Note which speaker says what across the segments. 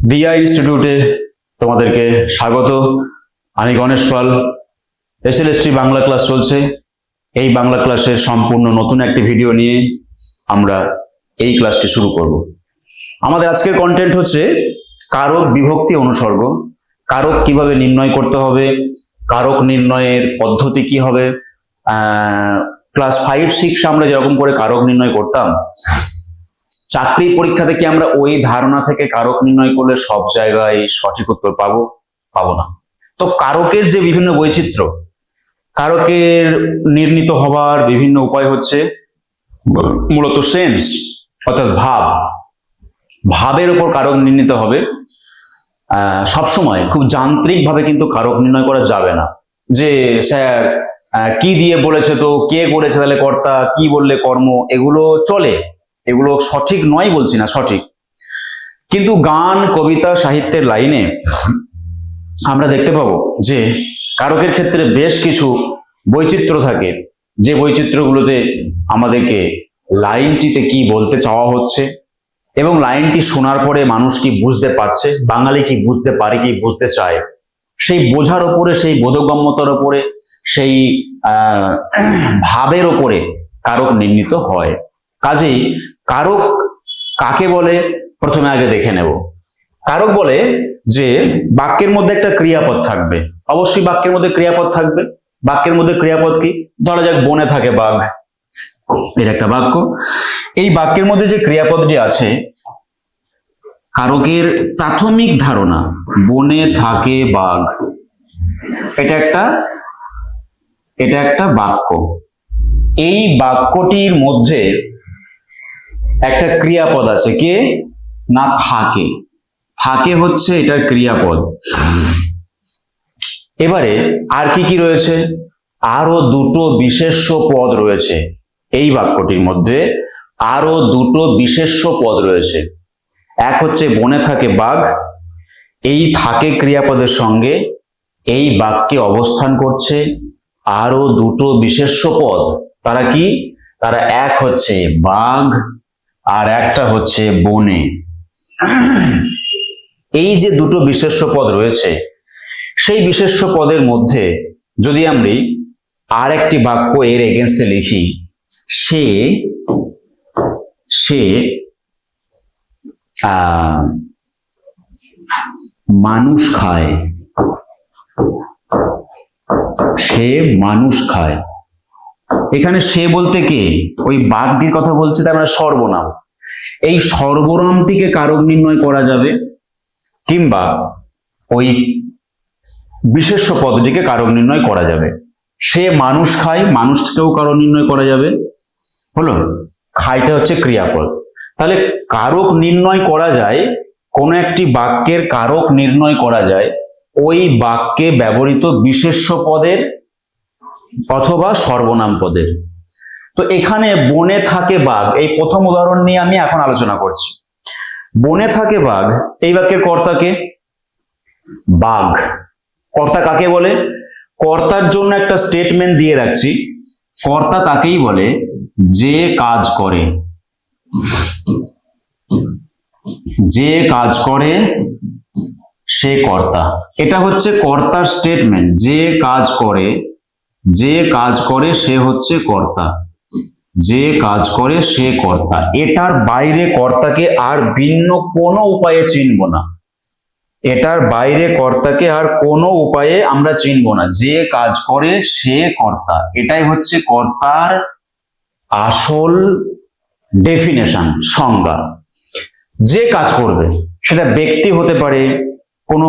Speaker 1: দিয়া ইনস্টিটিউটে তোমাদেরকে স্বাগত। আমি গণেশ পাল। এসএলএসটি বাংলা ক্লাস চলছে। এই বাংলা ক্লাসের সম্পূর্ণ নতুন একটি ভিডিও নিয়ে আমরা এই ক্লাসটি শুরু করব। আমাদের আজকের কন্টেন্ট হচ্ছে কারক, বিভক্তি, অনুসর্গ। কারক কিভাবে নির্ণয় করতে হবে, কারক নির্ণয়ের পদ্ধতি কি হবে। ক্লাস 5-6 আমরা যেরকম করে কারক নির্ণয় করতাম, চাকরি পরীক্ষাতে কি আমরা ওই ধারণা থেকে কারক নির্ণয় করলে সব জায়গায় সঠিক উত্তর পাবো না। তো কারকের যে বিভিন্ন বৈচিত্র্য, কারকের নির্ণীত হবার বিভিন্ন উপায় হচ্ছে মূলত সেন্স, অর্থাৎ ভাবের উপর কারক নির্ণীত হবে। সবসময় খুব যান্ত্রিক ভাবে কিন্তু কারক নির্ণয় করা যাবে না, যে স্যার কি দিয়ে বলেছে, তো কে করেছে তাহলে কর্তা, কি বললে কর্ম, এগুলো চলে, এগুলো সঠিক নয় বলছি না, সঠিক। কিন্তু গান, কবিতা, সাহিত্যের লাইনে আমরা দেখতে পাবো যে কারকের ক্ষেত্রে বেশ কিছু বৈচিত্র্য থাকে, যে বৈচিত্র্যগুলোতে আমাদেরকে লাইনটিতে কি বলতে চাওয়া হচ্ছে এবং লাইনটি শোনার পরে মানুষ কি বুঝতে পারছে, বাঙালি কি বুঝতে পারে, কি বুঝতে চায়, সেই বোঝার ওপরে, সেই বোধগম্যতার ওপরে, সেই ভাবের ওপরে কারক নির্ণীত হয়। কাজেই কারক কাকে বলে প্রথমে আগে দেখে নেব। কারক বলে যে বাক্যের মধ্যে একটা ক্রিয়াপদ থাকবে। অবশ্যই বাক্যের মধ্যে ক্রিয়াপদ থাকবে। বাক্যের মধ্যে ক্রিয়াপদ কি? ধরা যাক বনে থাকে বাঘ, এর একটা বাক্য। এই বাক্যের মধ্যে যে ক্রিয়াপদটি আছে, কারকের প্রাথমিক ধারণা বনে থাকে বাঘ, এটা একটা বাক্য। এই বাক্যটির মধ্যে একটা ক্রিয়াপদ আছে, কে না থাকে হচ্ছে এটার ক্রিয়াপদ। এবারে আর কি রয়েছে? আরো দুটো বিশেষ্য পদ রয়েছে। এই বাক্যটির মধ্যে আরো দুটো বিশেষ্য পদ রয়েছে। এক হচ্ছে বনে থাকে বাঘ, এই থাকে ক্রিয়াপদের সঙ্গে এই বাক্যে অবস্থান করছে আরো দুটো বিশেষ্য পদ। তারা কি? তারা এক হচ্ছে বাঘ আর একটা হচ্ছে বনে। এই যে দুটো বিশেষ্য পদ রয়েছে, সেই বিশেষ্য পদের মধ্যে যদি আমরা আর একটি বাক্য এর এগেনস্টে লিখি, সে মানুষ খায়, সে মানুষ খায়। এখানে সে বলতে কে? ওই বাঘটির কথা বলছে, তার মানে সর্বনাম। এই সর্বনামটিকে কারক নির্ণয় করা যাবে, কিংবা ওই বিশেষ্য পদটিকে কারক নির্ণয় করা যাবে। সে মানুষ খায়, মানুষকেও কারক নির্ণয় করা যাবে। হলো, খায়টা হচ্ছে ক্রিয়াপদ। তাহলে কারক নির্ণয় করা যায়, কোন একটি বাক্যের কারক নির্ণয় করা যায় ওই বাক্যে ব্যবহৃত বিশেষ্য পদের অথবা সর্বনাম পদের। তো এখানে বনে থাকে বাঘ, এই প্রথম উদাহরণ নিয়ে আমি এখন আলোচনা করছি। বনে থাকে বাঘ, এই বাক্যের কর্তাকে? বাঘ। কর্তা কাকে বলে? কর্তার জন্য একটা স্টেটমেন্ট দিয়ে রাখছি। কর্তা তাকেই বলে যে কাজ করে, যে কাজ করে সে কর্তা। এটা হচ্ছে কর্তার স্টেটমেন্ট, যে কাজ করে সে হচ্ছে কর্তা, যে কাজ করে সে কর্তা। এটার বাইরে কর্তাকে আর ভিন্ন কোনো উপায়ে চিনব না, এটার বাইরে কর্তাকে আর কোনো উপায়ে আমরা চিনব না। যে কাজ করে সে কর্তা, এটাই হচ্ছে কর্তার আসল ডেফিনেশন, সংজ্ঞা। যে কাজ করবে সেটা ব্যক্তি হতে পারে, কোনো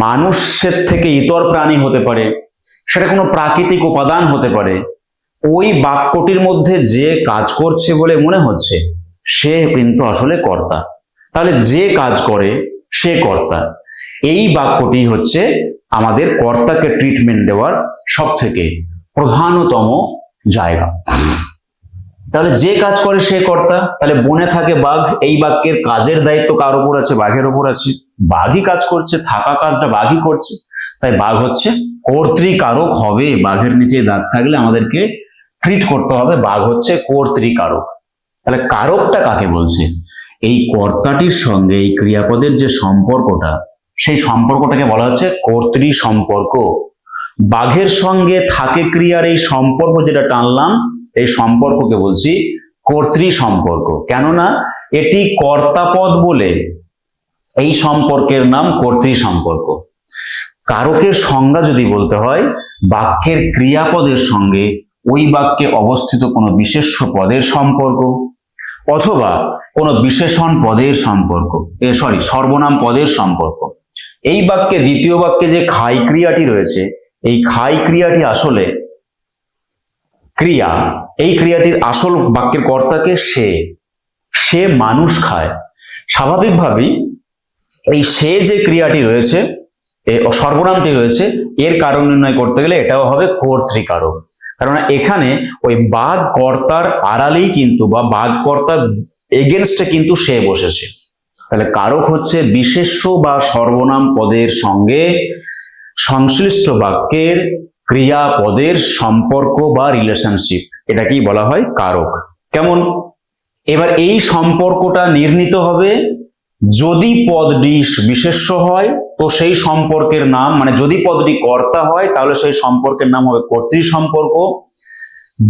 Speaker 1: মানুষের থেকে ইতর প্রাণী হতে পারে, সেটা কোনো প্রাকৃতিক উপাদান হতে পারে। ওই বাক্যটির মধ্যে যে কাজ করছে বলে মনে হচ্ছে, সে কিন্তু আসলে কর্তা। তাহলে যে কাজ করে সে কর্তা, এই বাক্যটি হচ্ছে আমাদের কর্তাকে ট্রিটমেন্ট দেওয়ার সব থেকে প্রধানতম জায়গা। তাহলে যে কাজ করে সে কর্তা। তাহলে বনে থাকে বাঘ, এই বাক্যের কাজের দায়িত্ব কার উপর আছে? বাঘের উপর আছে। বাঘই কাজ করছে, থাকা কাজটা বাঘই করছে, তাই বাঘ হচ্ছে কর্তৃকারক হবে। বাঘের নিচে দাঁত থাকলে আমাদেরকে ট্রিট করতে হবে, বাঘ হচ্ছে কর্তৃকারক। তাহলে কারকটা কাকে বলছে? এই কর্তাটির সঙ্গে এই ক্রিয়াপদের যে সম্পর্কটা, সেই সম্পর্কটাকে বলা হচ্ছে কর্তৃ সম্পর্ক। বাঘের সঙ্গে থাকে ক্রিয়ার এই সম্পর্ক যেটা টানলাম, এই সম্পর্ককে বলছি কর্তৃ সম্পর্ক। কেননা এটি কর্তাপদ বলে এই সম্পর্কের নাম কর্তৃ সম্পর্ক। কারকের সংজ্ঞা যদি বলতে হয়, বাক্যের ক্রিয়াপদের সঙ্গে ওই বাক্যে অবস্থিত কোনো বিশেষ্য পদের সম্পর্ক অথবা কোনো বিশেষণ পদের সম্পর্ক, সর্বনাম পদের সম্পর্ক। এই বাক্যে, দ্বিতীয় বাক্যে যে খাই ক্রিয়াটি রয়েছে, এই খাই ক্রিয়াটি আসলে ক্রিয়া। এই ক্রিয়াটির আসল বাক্যের কর্তাকে সে মানুষ খায়। স্বাভাবিকভাবেই এই সে যে ক্রিয়াটি রয়েছে, সর্বনামটি রয়েছে, এর কারণ নির্ণয় করতে গেলে এটাও হবে কর্তৃকারক। কারণ এখানে ওই বাঘ কর্তার আড়ালেই কিন্তু, বা বাঘ কর্তার এগেনস্টে কিন্তু সে বসেছে। তাহলে কারক হচ্ছে বিশেষ্য বা সর্বনাম পদের সঙ্গে সংশ্লিষ্ট বাক্যের ক্রিয়াপদের সম্পর্ক বা রিলেশনশিপ, এটাকেই বলা হয় কারক। কেমন? এবার এই সম্পর্কটা নির্ণীত হবে যদি পদটি বিশেষ্য হয় তো সেই সম্পর্কের নাম, মানে যদি পদটি কর্তা হয় তাহলে সেই সম্পর্কের নাম হবে কর্তৃ সম্পর্ক।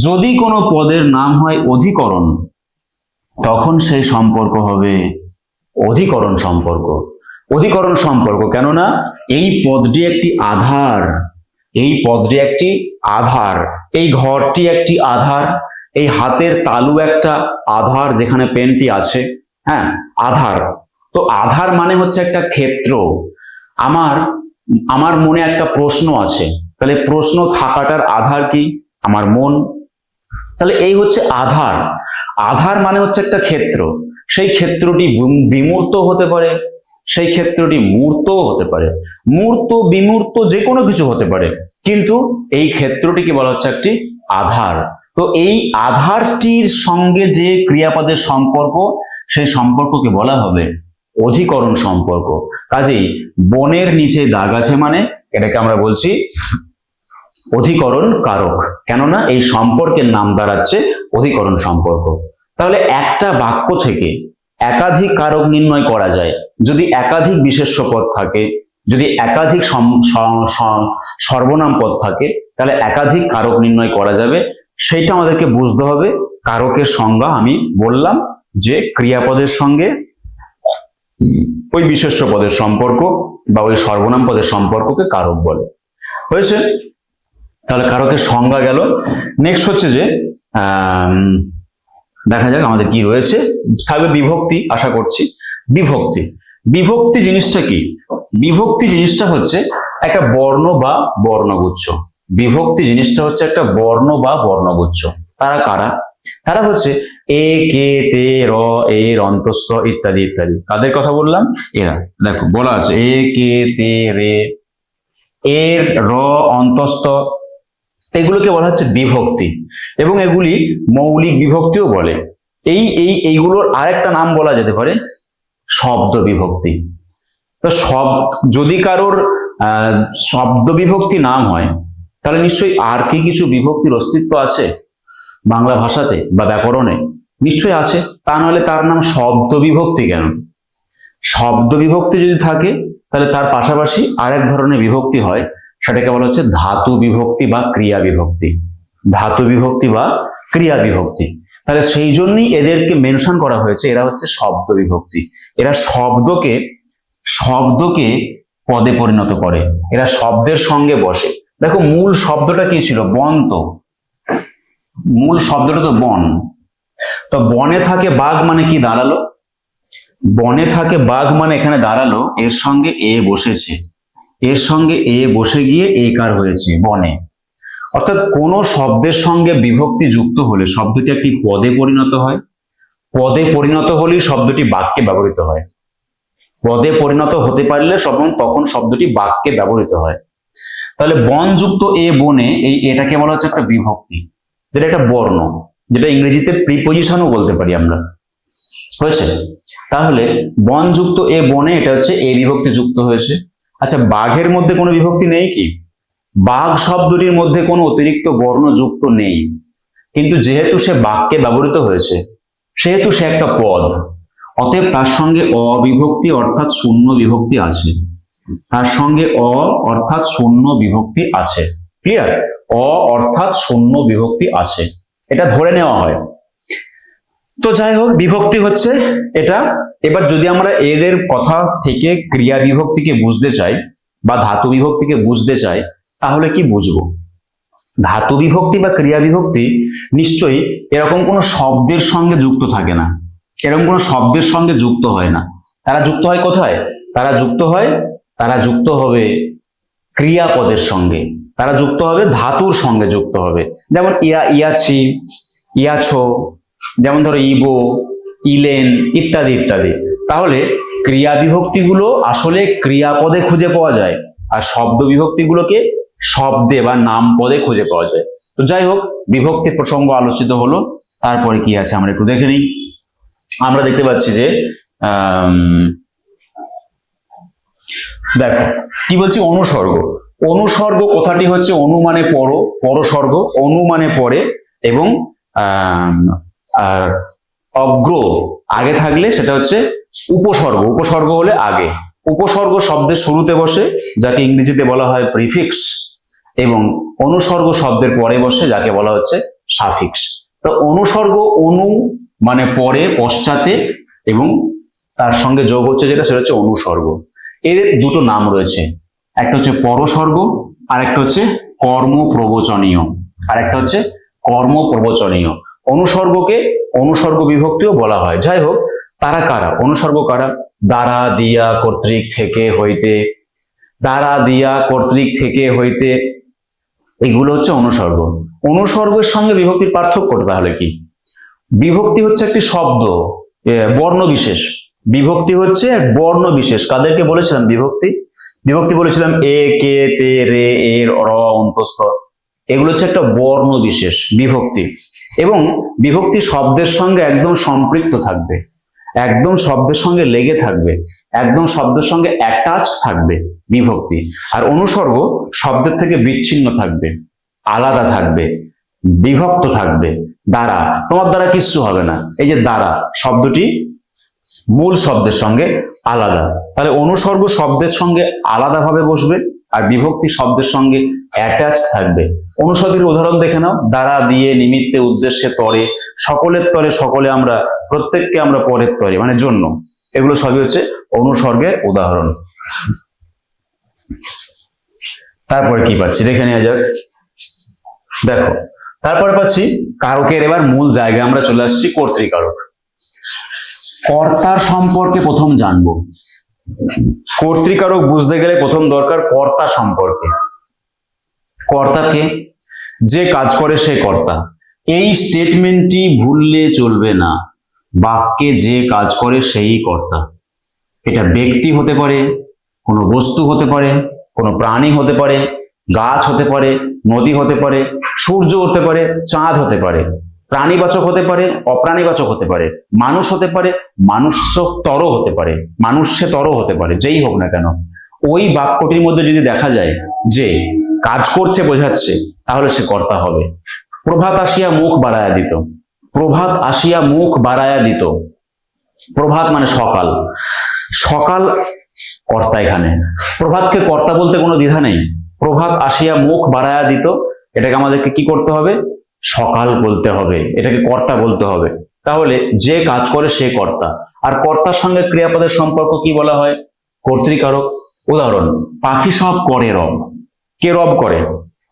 Speaker 1: যদি কোনো পদের নাম হয় অধিকরণ, তখন সেই সম্পর্ক হবে অধিকরণ সম্পর্ক। অধিকরণ সম্পর্ক কেননা এই পদটি একটি আধার, এই পদটি একটি আধার, এই ঘরটি একটি আধার, এই হাতের তালু একটা আধার, যেখানে পেনটি আছে, হ্যাঁ, আধার। তো আধার মানে হচ্ছে একটা ক্ষেত্র। আমার মনে একটা প্রশ্ন আছে, তাহলে প্রশ্ন থাকাটার আধার কি? আমার মন। তাহলে এই হচ্ছে আধার। আধার মানে হচ্ছে একটা ক্ষেত্র। সেই ক্ষেত্রটি বিমূর্ত হতে পারে, সেই ক্ষেত্রটি মূর্তও হতে পারে, মূর্ত বিমূর্ত যে কোনো কিছু হতে পারে, কিন্তু এই ক্ষেত্রটিকে বলা হচ্ছে একটি আধার। তো এই আধারটির সঙ্গে যে ক্রিয়াপদের সম্পর্ক, সেই সম্পর্ককে বলা হবে অধিকরণ সম্পর্ক। কাজেই বনের নিচে দাগ আছে মানে এটাকে আমরা বলছি অধিকরণ কারক, কেননা এই সম্পর্কের নাম দাঁড়াচ্ছে অধিকরণ সম্পর্ক। তাহলে একটা বাক্য থেকে একাধিক কারক নির্ণয় করা যায় যদি একাধিক বিশেষ্য পদ থাকে, যদি একাধিক সর্বনাম পদ থাকে, তাহলে একাধিক কারক নির্ণয় করা যাবে। সেইটা আমাদেরকে বুঝতে হবে। কারকের সংজ্ঞা আমি বললাম যে ক্রিয়াপদের সঙ্গে ওই বিশেষ্য পদের সম্পর্ক বা ওই সর্বনাম পদের সম্পর্ককে কারক বলে। হয়েছে? তাহলে কারকের সংজ্ঞা গেল। নেক্সট হচ্ছে যে দেখা যাক আমাদের কি রয়েছে। থাকবে বিভক্তি, আশা করছি। বিভক্তি, বিভক্তি জিনিসটা কি? বিভক্তি জিনিসটা হচ্ছে একটা বর্ণ বা বর্ণগুচ্ছ। বিভক্তি জিনিসটা হচ্ছে একটা বর্ণ বা বর্ণগুচ্ছ। তারা কারা? তারা হচ্ছে এ, কে, তে, র, এর, অন্তস্থ ইত্যাদি ইত্যাদি। কাদের কথা বললাম? এরা। দেখো বলা আছে এ, কে, তে, রে, এর, র, অন্তস্থ, এগুলোকে বলা হচ্ছে বিভক্তি, এবং এগুলি মৌলিক বিভক্তিও বলে। এইগুলোর আরেকটা নাম বলা যেতে পারে শব্দ বিভক্তি। তো যদি কারোর শব্দ বিভক্তি নাম হয়, তাহলে নিশ্চয়ই আর কি কিছু বিভক্তির অস্তিত্ব আছে বাংলা ভাষাতে বা ব্যাকরণে? নিশ্চয়ই আছে। তা নাহলে তার নাম শব্দ বিভক্তি কেন? শব্দ বিভক্তি যদি থাকে তাহলে তার পাশাপাশি আরেক ধরনের বিভক্তি হয়, সেটাকে বলা হচ্ছে ধাতু বিভক্তি বা ক্রিয়া বিভক্তি। ধাতু বিভক্তি বা ক্রিয়া বিভক্তি। তাহলে সেই জন্যই এদেরকে মেনশন করা হয়েছে, এরা হচ্ছে শব্দ বিভক্তি। এরা শব্দকে পদে পরিণত করে, এরা শব্দের সঙ্গে বসে। দেখো মূল শব্দটা কি ছিল? বন। তো মূল শব্দটা তো বন। তো বনে থাকে বাঘ মানে কি দাঁড়ালো? বনে থাকে বাঘ মানে এখানে দাঁড়ালো এর সঙ্গে এ বসেছে, এর সঙ্গে এ বসে গিয়ে একার হয়েছে বনে। অর্থাৎ কোন শব্দের সঙ্গে বিভক্তি যুক্ত হলে শব্দটি একটি পদে পরিণত হয়। পদে পরিণত হলেই শব্দটি বাক্যে ব্যবহৃত হয়। পদে পরিণত হতে পারলে তখন শব্দটি বাক্যে ব্যবহৃত হয়। তাহলে বনযুক্ত এ বনে, এটাকে বলা হচ্ছে একটা বিভক্তি, যেটা একটা বর্ণ, যেটা ইংরেজিতে প্রিপজিশনও বলতে পারি আমরা। হয়েছে? তাহলে বনযুক্ত এ বনে, এটা হচ্ছে এ বিভক্তি যুক্ত হয়েছে। আচ্ছা, বাঘের মধ্যে কোনো বিভক্তি নেই কি? বাঘ শব্দটির মধ্যে কোনো অতিরিক্ত বর্ণ যুক্ত নেই, কিন্তু যেহেতু সে বাক্যে ব্যবহৃত হয়েছে সেহেতু সে একটা পদ। অতএব তার সঙ্গে অবিভক্তি অর্থাৎ শূন্য বিভক্তি আছে, তার সঙ্গে অর্থাৎ শূন্য বিভক্তি আছে। ক্লিয়ার? অর্থাৎ শূন্য বিভক্তি আছে, এটা ধরে নেওয়া হয়। তো যাই হোক, বিভক্তি হচ্ছে এটা। এবার যদি আমরা এদের কথা থেকে ক্রিয়া বিভক্তিকে বুঝতে চাই বা ধাতু বিভক্তিকে বুঝতে চাই, তাহলে কি বুঝবো? ধাতু বিভক্তি বা ক্রিয়া বিভক্তি নিশ্চয়ই এরকম কোনো শব্দের সঙ্গে যুক্ত থাকে না, এরকম কোনো শব্দের সঙ্গে যুক্ত হয় না। তারা যুক্ত হয় কোথায়? তারা যুক্ত হবে ক্রিয়াপদের সঙ্গে, তারা যুক্ত হবে ধাতুর সঙ্গে যুক্ত হবে। যেমন ইয়াছি, ইয়াছো, যেমন ধরো ইবো, ইলেন ইত্যাদি ইত্যাদি। তাহলে ক্রিয়া বিভক্তিগুলো আসলে ক্রিয়াপদে খুঁজে পাওয়া যায়, আর শব্দ বিভক্তিগুলোকে শব্দে বা নাম পদে খুঁজে পাওয়া যায়। তো যাই হোক, বিভক্তি প্রসঙ্গ আলোচিত হলো। তারপরে কি আছে আমরা একটু দেখে নিই। আমরা দেখতে পাচ্ছি যে দেখো কি বলছি, অনুসর্গ। অনুসর্গ কথাটি হচ্ছে অনু মানে পরসর্গ, অনু মানে পরে, এবং আর অগ্র আগে থাকলে সেটা হচ্ছে উপসর্গ, উপসর্গ হলে আগে। উপসর্গ শব্দের শুরুতে বসে, যাকে ইংরেজিতে বলা হয় প্রিফিক্স, এবং অনুসর্গ শব্দের পরে বসে, যাকে বলা হচ্ছে সাফিক্স। তো অনুসর্গ অনু মানে পরে, পশ্চাতে, এবং তার সঙ্গে যোগ হচ্ছে যেটা, সেটা হচ্ছে অনুসর্গ। এর দুটো নাম রয়েছে, একটা হচ্ছে পরসর্গ আর একটা হচ্ছে কর্মপ্রবচনীয়, আর একটা হচ্ছে কর্মপ্রবচনীয়। অনুসর্গকে অনুসর্গ বিভক্তিও বলা হয়। যাই হোক, তারা কারা? অনুসর্গ কারা? দ্বারা, দিয়া, কর্তৃক, থেকে, হইতে, দ্বারা, দিয়া, কর্তৃক, থেকে, হইতে, এগুলো হচ্ছে অনুসর্গ। অনুসর্গের সঙ্গে বিভক্তির পার্থক্যটা তাহলে কি? বিভক্তি হচ্ছে একটি শব্দ, বর্ণ বিশেষ। বিভক্তি হচ্ছে এক বর্ণ বিশেষ। কাদেরকে বলেছিলাম বিভক্তি? বিভক্তি বলেছিলাম এ, কে, তে, রে, এর, র, অন্তস্থ, এগুলো হচ্ছে একটা বর্ণ বিশেষ বিভক্তি। এবং বিভক্তি শব্দের সঙ্গে একদম সম্পৃক্ত থাকবে, একদম শব্দের সঙ্গে লেগে থাকবে, একদম শব্দের সঙ্গে অ্যাটাচ থাকবে বিভক্তি। আর অনুসর্গ শব্দের থেকে বিচ্ছিন্ন থাকবে, আলাদা থাকবে, বিভক্ত থাকবে। দ্বারা, তোমার দ্বারা কিচ্ছু হবে না, এই যে দ্বারা শব্দটি মূল শব্দের সঙ্গে আলাদা। তাহলে অনুসর্গ শব্দের সঙ্গে আলাদাভাবে বসবে, আর বিভক্তি শব্দের সঙ্গে অ্যাটাচ থাকবে। অনুসর্গের উদাহরণ দেখে নাও। দ্বারা, দিয়ে, নিমিত্তে, উদ্দেশ্যে, তরে, সকলের তরে, সকলে আমরা, প্রত্যেককে আমরা পরের তরে মানে জন্য, এগুলো সবই হচ্ছে অনুসর্গের উদাহরণ। তারপরে কি পাচ্ছি দেখে নেওয়া যাক। দেখো, তারপরে পাচ্ছি কারকের। এবার মূল জায়গায় আমরা চলে আসছি, কর্তৃকারক। কর্তার সম্পর্কে প্রথম জানবো। কর্তৃকারক বুঝতে গেলে প্রথম দরকার কর্তা সম্পর্কে। কর্তাকে, যে কাজ করে সে কর্তা। এই স্টেটমেন্টটি ভুললে চলবে না, বাক্যে যে কাজ করে সেই কর্তা। এটা ব্যক্তি হতে পারে, কোনো বস্তু হতে পারে, কোনো প্রাণী হতে পারে, গাছ হতে পারে, নদী হতে পারে, সূর্য হতে পারে, চাঁদ হতে পারে, প্রাণীবাচক হতে পারে, অপ্রাণীবাচক হতে পারে, মানুষ হতে পারে, মানুষ্যতর হতে পারে, মানুষ্যতর হতে পারে, যেই হোক না কেন। ওই বাক্যটির মধ্যে যদি দেখা যায় যে কাজ করছে বোঝাচ্ছে, তাহলে সে কর্তা হবে। প্রভাত আসিয়া মুখ বাড়াইয়া দিত, প্রভাত আসিয়া মুখ বাড়াইয়া দিত। প্রভাত মানে সকাল, সকাল কর্তা এখানে। প্রভাতকে কর্তা বলতে কোনো দ্বিধা নেই। প্রভাত আসিয়া মুখ বাড়াইয়া দিত, এটাকে আমাদেরকে কি করতে হবে? সকাল বলতে হবে, এটাকে কর্তা বলতে হবে। তাহলে যে কাজ করে সে কর্তা। আর কর্তার সঙ্গে ক্রিয়াপদের সম্পর্ক কি বলা হয়? কর্তৃকারক। উদাহরণ, পাখি সব করে রব। কে রব করে?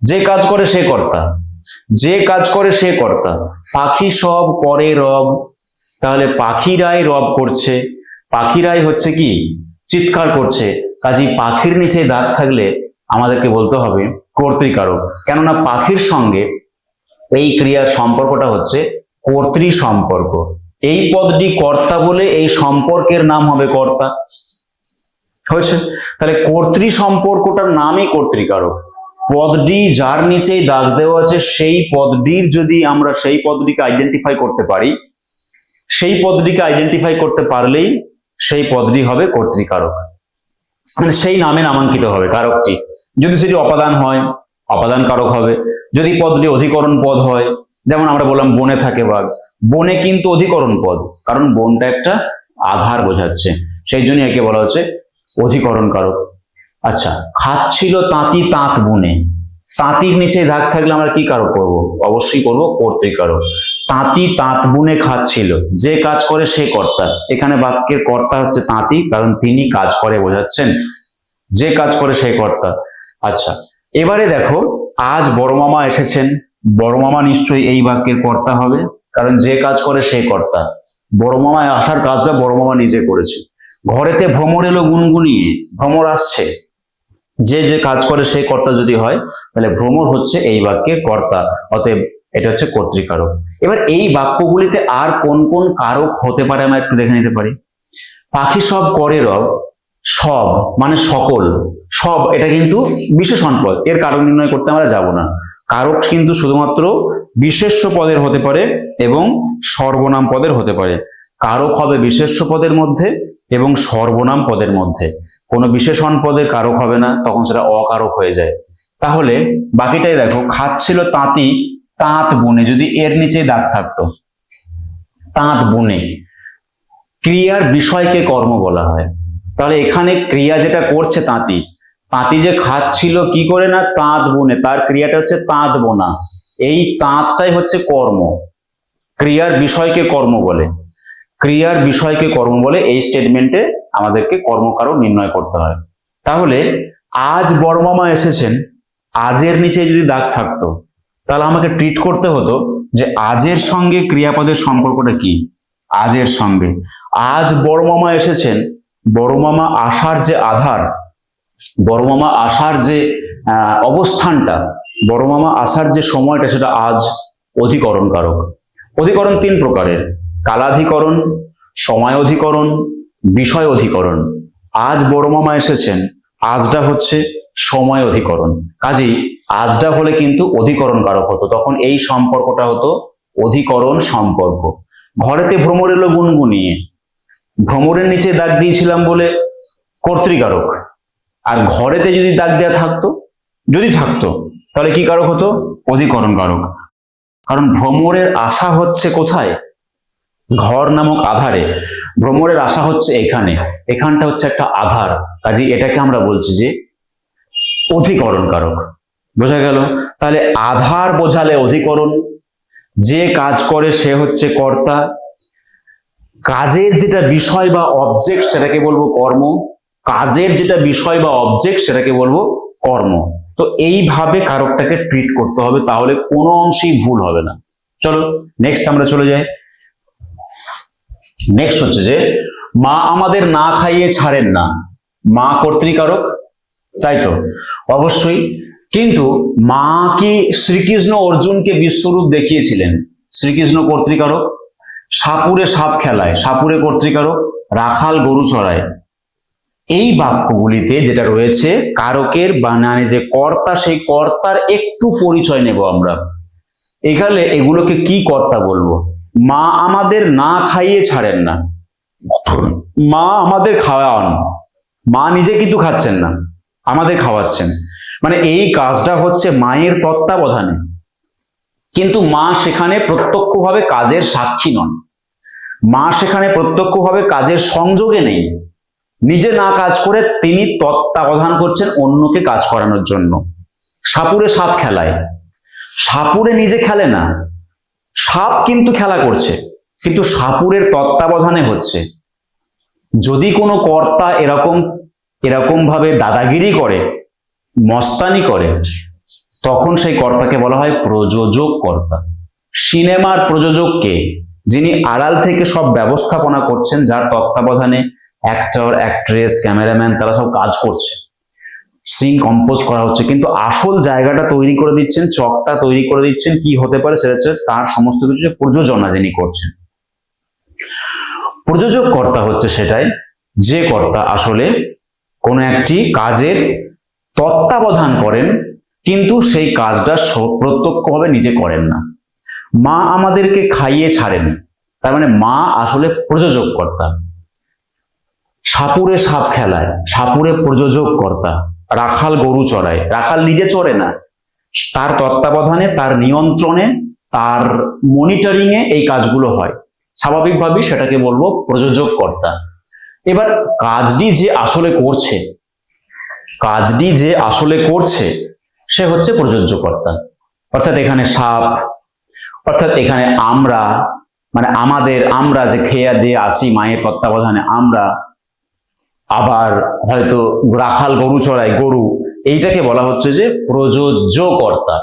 Speaker 1: যে কাজ করে সে কর্তা, যে কাজ করে সে কর্তা। পাখি সব করে রব, তাহলে পাখিরাই রব করছে, পাখিরাই হচ্ছে কি চিৎকার করছে। কাজেই পাখির নিচে দাগ থাকলে আমাদেরকে বলতে হবে কর্তৃকারক, কেননা পাখির সঙ্গে এই ক্রিয়ার সম্পর্কটা হচ্ছে কর্তৃ সম্পর্ক। এই পদটি কর্তা বলে এই সম্পর্কের নাম হবে কর্তা। হয়েছে? তাহলে কর্তৃ সম্পর্কটার নামই কর্তৃকারক। পদটি যার নিচেই দাগ দেওয়া আছে সেই পদটির যদি আমরা সেই পদটিকে আইডেন্টিফাই করতে পারি, সেই পদটিকে আইডেন্টিফাই করতে পারলেই সেই পদটি হবে কর্তৃকারক, মানে সেই নামে নামাঙ্কিত হবে কারকটি। যদি সেটি অপাদান হয়, অপাদান কারক হবে। যদি পদটি অধিকরণ পদ হয়, যেমন আমরা বললাম বনে থাকে বাঘ, বনে কিন্তু অধিকরণ পদ, কারণ বনটা একটা আধার বোঝাচ্ছে, সেই জন্য একে বলা হচ্ছে অধিকরণ কারক। আচ্ছা, খাচ্ছিল তাঁতি তাঁত বুনে, তাঁতির নিচে দাগ থাকলে আমরা কি কারক করব? অবশ্যই করব কর্তৃকারক। তাঁতি তাঁত বুনে খাচ্ছিল, যে কাজ করে সে কর্তা। এখানে বাক্যের কর্তা হচ্ছে তাঁতি, কারণ তিনি কাজ করে বোঝাচ্ছেন, যে কাজ করে সে কর্তা। আচ্ছা, এবারে দেখো, আজ বড় মামা এসেছেন, বড় মামা নিশ্চয়ই এই বাক্যের কর্তা হবে, কারণ যে কাজ করে সে কর্তা। বড় মামা আসার কাজটা বড় মামা নিজে করেছে। ঘরেতে ভ্রমর এলো গুনগুনিয়ে, ভ্রমর আসছে, যে যে কাজ করে সে কর্তা যদি হয়, তাহলে ভ্রমর হচ্ছে এই বাক্যের কর্তা, অতএব এটা হচ্ছে কর্তৃকারক। এবার এই বাক্যগুলিতে আর কোন কোন কারক হতে পারে আমরা একটু দেখে নিতে পারি। পাখি সব করে রব, সব মানে সকল, সব এটা কিন্তু বিশেষণ পদ, এর কারক নির্ণয় করতে আমরা যাব না। কারক কিন্তু শুধুমাত্র বিশেষ্য পদের হতে পারে এবং সর্বনাম পদের হতে পারে। কারক হবে বিশেষ্য পদের মধ্যে এবং সর্বনাম পদের মধ্যে, কোনো বিশেষণ পদের কারক হবে না, তখন সেটা অকারক হয়ে যায়। তাহলে বাকিটাই দেখো, খাচ্ছিল তাঁতি তাঁত বুনে, যদি এর নিচে দাগ থাকতো, তাঁত বুনে, ক্রিয়ার বিষয়কে কর্ম বলা হয়। তাহলে এখানে ক্রিয়া যেটা করছে তাঁতি, তাঁতি যে খাচ্ছিল কি করে না, তাঁত বুনে, তার ক্রিয়াটা হচ্ছে তাঁত বোনা, এই তাঁতটাই হচ্ছে কর্ম। ক্রিয়ার বিষয়কে কর্ম বলে, ক্রিয়ার বিষয়কে কর্ম বলে, এই স্টেটমেন্টে আমাদেরকে কর্মকারক নির্ণয় করতে হয়। তাহলে আজ বড় মামা এসেছেন, আজের নিচে যদি দাগ থাকতো, তাহলে আমাকে ট্রিট করতে হতো যে আজের সঙ্গে ক্রিয়াপদের সম্পর্কটা কি। আজের সঙ্গে আজ বড় মামা এসেছেন, বড় মামা আসার যে আধার, বড় মামা আসার যে অবস্থানটা, বড় মামা আসার যে সময়টা, সেটা আজ অধিকরণ কারক। অধিকরণ তিন প্রকারের, কালাধিকরণ, সময় অধিকরণ, বিষয় অধিকরণ। আজ বড় মামা এসেছেন, আজটা হচ্ছে সময় অধিকরণ, কাজেই আজটা হলে কিন্তু অধিকরণ কারক হতো, তখন এই সম্পর্কটা হতো অধিকরণ সম্পর্ক। ঘরেতে ভ্রমর এলো গুনগুনিয়ে, ভ্রমরের নিচে দাগ দিয়েছিলাম বলে কর্তৃকারক, আর ঘরেতে যদি দাগ দেওয়া থাকতো, যদি থাকতো, তাহলে কি কারক হতো? অধিকরণ কারক। কারণ ভ্রমরের আশা হচ্ছে কোথায়? ঘর নামক আধারে। ভ্রমরের আশা হচ্ছে এখানে, এখানটা হচ্ছে একটা আধার, কাজে এটাকে আমরা বলছি যে অধিকরণ কারক। বোঝা গেল? তাহলে আধার বোঝালে অধিকরণ, যে কাজ করে সে হচ্ছে কর্তা, কাজের যেটা বিষয় বা অবজেক্ট সেটাকে বলবো কর্ম, কাজের যেটা বিষয় বা অবজেক্ট সেটাকে বলবো কর্ম। তো এইভাবে কারকটাকে ট্রিট করতে হবে, তাহলে কোনো অংশেই ভুল হবে না। চলো নেক্সট আমরা চলে যাই। নেক্সট হচ্ছে যে মা আমাদের না খাইয়ে ছাড়েন না, মা কর্তৃকারক, তাই তো? অবশ্যই। কিন্তু মা কি শ্রীকৃষ্ণ অর্জুনকে বিশ্বরূপ দেখিয়েছিলেন? শ্রীকৃষ্ণ কর্তৃকারক। সাপুরে সাপ খেলায়, সাপুরে কর্তৃকারক। রাখাল গরু চড়ায়। এই বাক্যগুলিতে যেটা রয়েছে কারকের বানানে যে কর্তা, সেই কর্তার একটু পরিচয় নেব আমরা। এখানে এগুলোকে কি কর্তা বলবো? মা আমাদের না খাইয়ে ছাড়েন না, মা আমাদের খাওয়ান, মা নিজে কিন্তু খাচ্ছেন না, আমাদের খাওয়াচ্ছেন, মানে এই কাজটা হচ্ছে মায়ের তত্ত্বাবধানে, কিন্তু মা সেখানে প্রত্যক্ষভাবে কাজের সাক্ষী নন, মা সেখানে প্রত্যক্ষভাবে কাজের সংযোগে নেই, নিজে না কাজ করে তিনি তত্ত্বাবধান করছেন অন্যকে কাজ করানোর জন্য। সাপুরে সাপ খেলায়, সাপুরে নিজে খেলে না, সাপ কিন্তু খেলা করছে, কিন্তু সাপুরের তত্ত্বাবধানে হচ্ছে। যদি কোনো কর্তা এরকম ভাবে দাদাগিরি করে, মস্তানি করে, তখন সেই কর্তাকে বলা হয় প্রযোজক কর্তা। সিনেমার প্রযোজক কে? যিনি আড়াল থেকে সব ব্যবস্থাপনা করছেন, যার তত্ত্বাবধানে অ্যাক্টর, অ্যাক্ট্রেস, ক্যামেরাম্যান তারা সব কাজ করছে, সিন কম্পোজ করা হচ্ছে, কিন্তু আসল জায়গাটা তৈরি করে দিচ্ছেন, চকটা তৈরি করে দিচ্ছেন, কি হতে পারে সেটা হচ্ছে তার সমস্ত কিছু প্রযোজনা যিনি করছেন। প্রযোজক কর্তা হচ্ছে সেটাই, যে কর্তা আসলে কোনো একটি কাজের তত্ত্বাবধান করেন, কিন্তু সেই কাজটা প্রত্যক্ষভাবে নিজে করেন না। মা আমাদেরকে খাইয়ে ছাড়েন, তার মানে মা আসলে প্রযোজক কর্তা। সাপুরে সাপ খেলায়, সাপুরে প্রযোজক কর্তা। রাখাল গরু চড়ায়, রাখাল নিজে চড়ে না, তার তত্ত্বাবধানে, তার নিয়ন্ত্রণে, তার মনিটরিং এ এই কাজগুলো হয়। স্বাভাবিকভাবেই সেটাকে বলবো প্রযোজক কর্তা। এবার কাজটি যে আসলে করছে সে হচ্ছে প্রযোজ্য কর্তা। অর্থাৎ এখানে সাপ, অর্থাৎ এখানে আমরা, মানে আমরা যে খেয়া দিয়ে আসি মায়ের তত্ত্বাবধানে, আমরা, আবার হয়তো রাখাল গরু চড়াই, গরু, এইটাকে বলা হচ্ছে যে প্রযোজ্য কর্তা।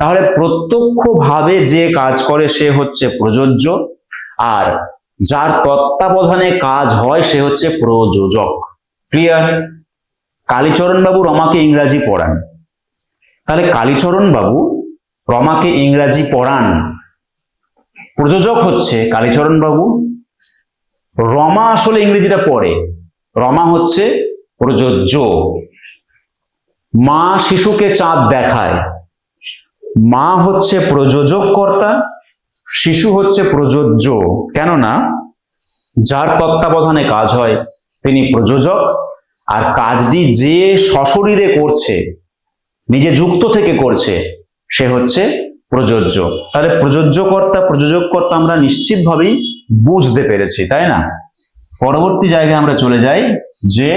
Speaker 1: তাহলে প্রত্যক্ষভাবে যে কাজ করে সে হচ্ছে প্রযোজ্য, আর যার তত্ত্বাবধানে কাজ হয় সে হচ্ছে প্রযোজক। ক্লিয়ার? কালীচরণ বাবু রমাকে ইংরাজি পড়ান, তাহলে কালীচরণ বাবু রমাকে ইংরাজি পড়ান, প্রযোজক হচ্ছে কালীচরণ বাবু। রমা আসলে ইংরেজিটা পড়ে, রমা হচ্ছে প্রযোজ্য। মা শিশুকে চাঁদ দেখায়, মা হচ্ছে প্রযোজক কর্তা, শিশু হচ্ছে প্রযোজ্য। কেননা যার তত্ত্বাবধানে কাজ হয় তিনি প্রযোজক, আর কাজটি যে সশরীরে করছে, নিজে যুক্ত থেকে করছে, সে হচ্ছে প্রযোজ্য। তাহলে প্রযোজ্য কর্তা প্রযোজক কর্তা আমরা নিশ্চিতভাবেই বুঝতে পেরেছি, তাই না? পরবর্তী জায়গায় আমরা চলে যাই যে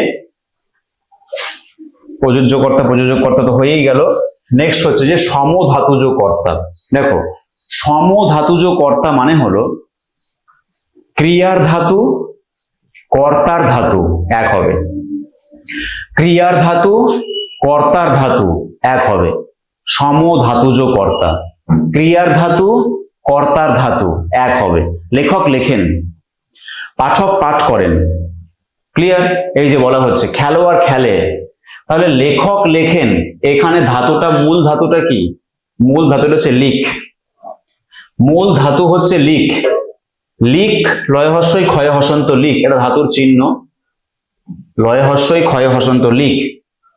Speaker 1: প্রযোজ্য কর্তা প্রযোজক কর্তা তো হয়েই গেল। নেক্সট হচ্ছে যে সমধাতুজ কর্তা। দেখো, সমধাতুজ কর্তা মানে হলো ক্রিয়ার ধাতু কর্তার ধাতু এক হবে, ক্রিয়ার ধাতু কর্তার ধাতু এক হবে, সমধাতুজ কর্তা। ক্রিয়ার ধাতু কর্তার ধাতু এক হবে। লেখক লেখেন, পাঠক পাঠ করেন। ক্লিয়ার? এই যে বলা হচ্ছে খেলোয়াড় খেলে, তাহলে লেখক লেখেন, এখানে ধাতুটা, মূল ধাতুটা কি? মূল ধাতুটা হচ্ছে লিখ। মূল ধাতু হচ্ছে লিখ। লিখ লয় হস্যই ক্ষয় হসন্ত লিখ, এটা ধাতুর চিহ্ন। লয় হস্যই ক্ষয় হসন্ত লিখ,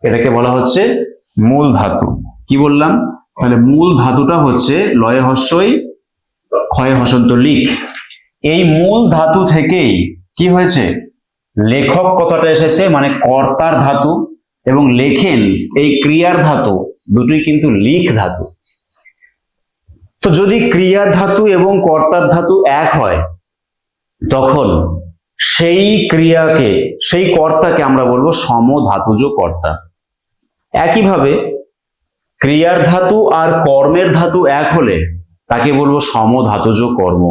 Speaker 1: এটাকে বলা হচ্ছে মূল ধাতু। কি বললাম? তাহলে মূল ধাতুটা হচ্ছে লয় হস্যই ক্ষয় হসন্ত লিখ। এই মূল ধাতু থেকেই কি হয়েছে? লেখক কথাটা এসেছে, মানে কর্তার ধাতু, এবং লেখেন এই ক্রিয়ার ধাতু, দুটোই কিন্তু লিখ ধাতু। তো যদি ক্রিয়ার ধাতু এবং কর্তার ধাতু এক হয়, তখন সেই ক্রিয়াকে, সেই কর্তাকে আমরা বলবো সমধাতুজ কর্তা। একইভাবে ক্রিয়ার ধাতু আর কর্মের ধাতু এক হলে তাকে বলবো সমধাতুজ কর্ম।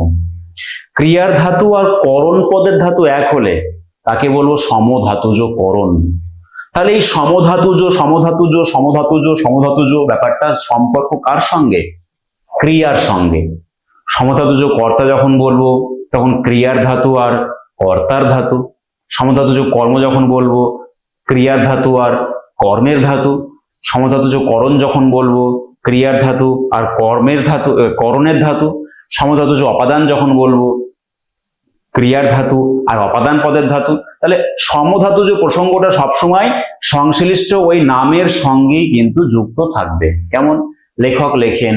Speaker 1: ক্রিয়ার ধাতু আর করণ পদের ধাতু এক হলে তাকে বলবো সমধাতুজ করণ। তাহলে এই সমধাতুজ সমধাতুজ সমধাতুজ সমধাতুজ ব্যাপারটার সম্পর্ক কার সঙ্গে? ক্রিয়ার সঙ্গে। সমধাতুজ কর্তা যখন বলবো তখন ক্রিয়ার ধাতু আর কর্তার ধাতু। সমধাতুজ কর্ম যখন বলবো ক্রিয়ার ধাতু আর কর্মের ধাতু। সমধাতুজ করণ যখন বলবো ক্রিয়ার ধাতু আর কর্মের ধাতু, করণের ধাতু। সমধাতুজ অপাদান যখন বলবো ক্রিয়ার ধাতু আর অপাদান পদের ধাতু। তাহলে সমধাতুজ প্রসঙ্গটা সবসময় সংশ্লিষ্ট ওই নামের সঙ্গেই কিন্তু যুক্ত থাকবে। কেমন? লেখক লেখেন,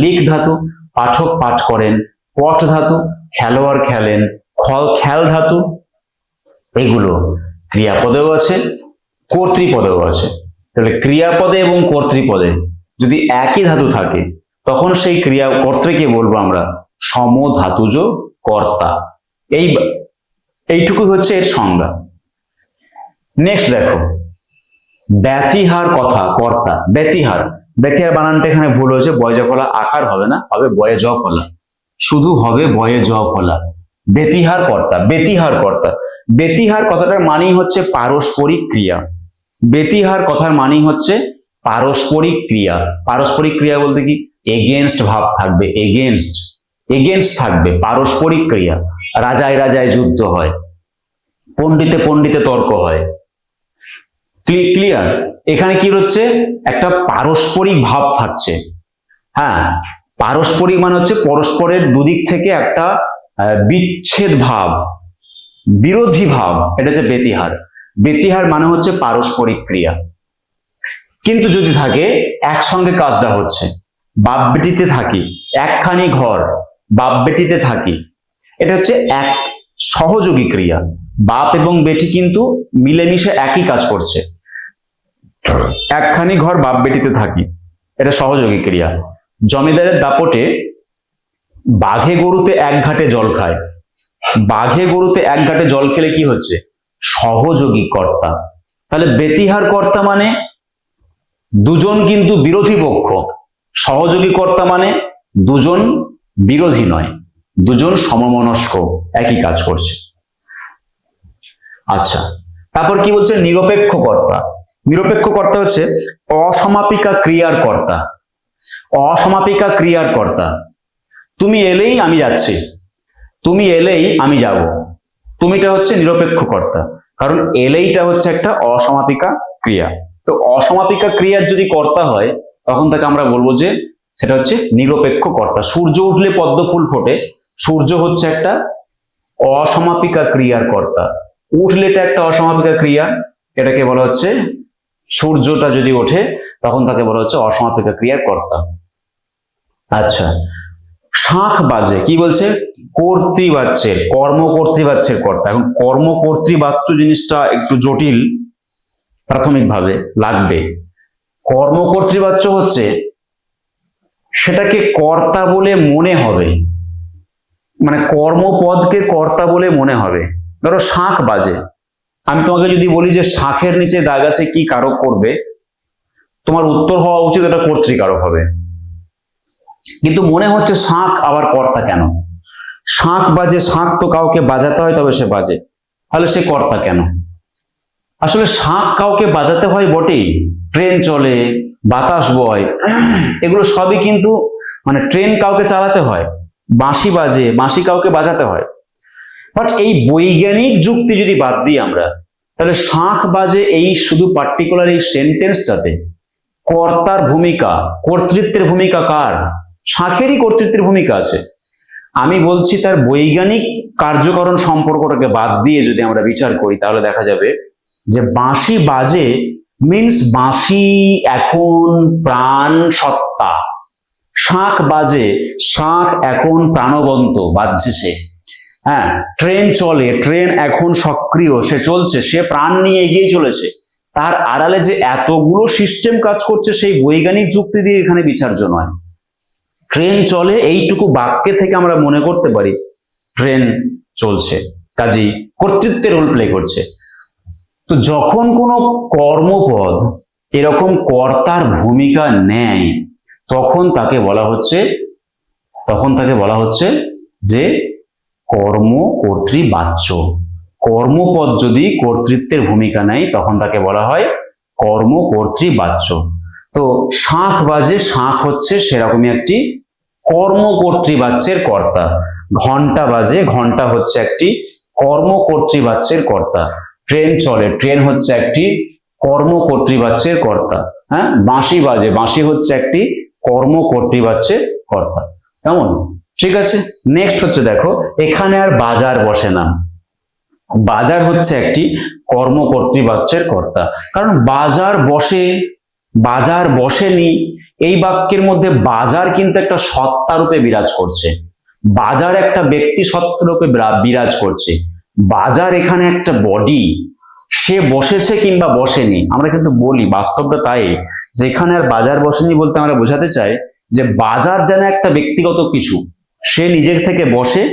Speaker 1: লিখ ধাতু, পাঠক পাঠ করেন, পঠ ধাতু, খেলোয়াড় খেলেন, খেল ধাতু। এগুলো ক্রিয়াপদেও আছে, কর্তৃপদেও আছে। তাহলে ক্রিয়াপদে এবং কর্তৃপদে যদি একই ধাতু থাকে তখন সেই ক্রিয়া কর্তৃকে বলবো আমরা সমধাতুজ কর্তা। এইটুকু হচ্ছে এর সংজ্ঞা। নেক্সট দেখো, ব্যতিহার কথা কর্তা। ব্যতিহার, ব্যতিহার বানানটা এখানে ভুল হয়েছে, বয় জ ফলা আকার হবে না, হবে বয়ে জ ফলা, শুধু হবে বয়ে জ ফলা। ব্যতিহার কর্তা, ব্যতিহার কর্তা। ব্যতিহার কথাটার মানেই হচ্ছে পারস্পরিক ক্রিয়া। ব্যতিহার কথার মানেই হচ্ছে পারস্পরিক ক্রিয়া। পারস্পরিক ক্রিয়া বলতে কি? এগেনস্ট ভাব থাকবে, এগেনস্ট, এগেনস্ট থাকবে, পারস্পরিক ক্রিয়া। রাজায় রাজায় যুদ্ধ হয়, পণ্ডিতে পণ্ডিতে তর্ক হয়। ক্লিয়ার? এখানে কি হচ্ছে? একটা পারস্পরিক ভাব থাকছে। হ্যাঁ, পারস্পরিক মানে হচ্ছে পরস্পরের দুদিক থেকে একটা বিচ্ছেদ ভাব, বিরোধী ভাব, এটা হচ্ছে ব্যতিহার। ব্যতিহার মানে হচ্ছে পারস্পরিক ক্রিয়া। কিন্তু যদি থাকে একসঙ্গে কাজটা হচ্ছে, বাপ বেটিতে থাকি, একখানি ঘর, বাপ বেটিতে থাকি, এটা হচ্ছে এক সহযোগী ক্রিয়া। বাপ এবং বেটি কিন্তু মিলেমিশে একই কাজ করছে। একখানি ঘর, বাপ বেটিতে থাকি, এটা সহযোগী ক্রিয়া। জমিদারের দাপটে বাঘে গরুতে এক ঘাটে জল খায়, বাঘে গরুতে এক ঘাটে জল খেলে কি হচ্ছে? সহযোগী কর্তা। তাহলে ব্যতিহার কর্তা মানে দুজন কিন্তু বিরোধী পক্ষ, সহযোগী কর্তা মানে দুজন বিরোধী নয়, দুজন সমমনস্ক একই কাজ করছে। আচ্ছা, তারপর কি বলছে? নিরপেক্ষ কর্তা। নিরপেক্ষ কর্তা হচ্ছে অসমাপিকা ক্রিয়ার কর্তা। অসমাপিকা ক্রিয়ার কর্তা। তুমি এলেই আমি যাচ্ছি, তুমি এলেই আমি যাব, তুমিটা হচ্ছে নিরপেক্ষ কর্তা, কারণ এলেইটা হচ্ছে একটা অসমাপিকা ক্রিয়া। তো অসমাপিকা ক্রিয়ার যদি কর্তা হয় তখন তাকে আমরা বলবো যে সেটা হচ্ছে নিরপেক্ষ কর্তা। সূর্য উঠলে পদ্ম ফুল ফোটে, সূর্য হচ্ছে একটা অসমাপিকা ক্রিয়ার কর্তা। উঠলে এটা একটা অসমাপিকা ক্রিয়া, এটাকে বলা হচ্ছে, সূর্যটা যদি ওঠে তখন তাকে বলা হচ্ছে অসমাপিকা ক্রিয়ার কর্তা। আচ্ছা, শাঁখ বাজে, কি বলছে? কর্তৃবাচ্যের, কর্মকর্তৃবাচ্যের কর্তা। এখন কর্মকর্তৃবাচ্য জিনিসটা একটু জটিল প্রাথমিকভাবে লাগবে। কর্মকর্তৃবাচ্য হচ্ছে সেটাকে কর্তা বলে মনে হবে, মানে কর্মপদকে কর্তা বলে মনে হবে। ধরো শাঁখ বাজে, আমি তোমাকে যদি বলি যে শাঁখের নিচে দাগ আছে, কি কারক করবে? তোমার উত্তর হওয়া উচিত এটা কর্তৃকারক হবে, কিন্তু মনে হচ্ছে শাঁখ আবার কর্তা কেন? শাঁখ বাজে, শাঁখ তো কাউকে বাজাতে হয় তবে সে বাজে, তাহলে সে কর্তা কেন? আসলে শাঁখ কাউকে বাজাতে হয় বটেই, ট্রেন চলে, বাতাস বয়, এগুলো সবই কিন্তু মানে ট্রেন কাউকে চালাতে হয়, বাঁশি বাজে, বাঁশি কাউকে বাজাতে হয়। বাট এই বৈজ্ঞানিক যুক্তি যদি বাদ দিই আমরা, তাহলে শাঁখ বাজে এই শুধু পার্টিকুলার এই সেন্টেন্সটাতে কর্তার ভূমিকা, কর্তৃত্বের ভূমিকা কার? শাঁখেরই কর্তৃত্বের ভূমিকা আছে। আমি বলছি তার বৈজ্ঞানিক কার্যকরণ সম্পর্কটাকে বাদ দিয়ে যদি আমরা বিচার করি তাহলে দেখা যাবে যে বাঁশি বাজে মিন্স বাঁশি এখন প্রাণ সত্তা। শাঁখ বাজে, শাঁখ এখন প্রাণবন্ত, বাজছে সে। হ্যাঁ, ট্রেন চলে, ট্রেন এখন সক্রিয়, সে চলছে, সে প্রাণ নিয়ে এগিয়ে চলেছে। তার আড়ালে যে এতগুলো সিস্টেম কাজ করছে সেই বৈজ্ঞানিক যুক্তি দিয়ে এখানে বিচার্য নয়। ট্রেন চলে এইটুকু বাক্যে থেকে আমরা মনে করতে পারি ট্রেন চলছে, কাজেই কর্তৃত্বের রোল প্লে করছে। তো যখন কোনো কর্মপদ এরকম কর্তার ভূমিকা নেয় তখন তাকে বলা হচ্ছে যে কর্মকর্তৃবাচ্য। কর্মপদ যদি কর্তৃত্বের ভূমিকা নেয় তখন তাকে বলা হয় কর্মকর্তৃবাচ্য। তো শাঁখ বাজে, শাঁখ হচ্ছে সেরকমই একটি কর্মকর্তৃবাচ্যের কর্তা। ঘন্টা বাজে, ঘন্টা হচ্ছে একটি কর্মকর্তৃবাচ্যের কর্তা। ট্রেন চলে, ট্রেন হচ্ছে একটি কর্মকর্তৃবাচ্যের কর্তা। হ্যাঁ, বাঁশি বাজে, বাঁশি হচ্ছে একটি কর্মকর্তৃবাচ্যের কর্তা। কেমন? ঠিক আছে, নেক্সট হচ্ছে দেখো, এখানে আর বাজার বসে না। বাজার হচ্ছে একটি কর্মকর্তৃবাচ্যের কর্তা, কারণ বাজার বসে, বাজার বসেনি, এই বাক্যের মধ্যে বাজার কিন্তু একটা সত্তা রূপে বিরাজ করছে, বাজার একটা ব্যক্তি সত্তা রূপে বিরাজ করছে। বাজার এখানে একটা বডি, সে বসেছে কিংবা বসেনি, আমরা কিন্তু বলি বাস্তবটা তাই, যেখানে আর বাজার বসেনি বলতে আমরা বোঝাতে চাই যে বাজার যেন একটা ব্যক্তিগত কিছু, সে নিজের থেকে বসে,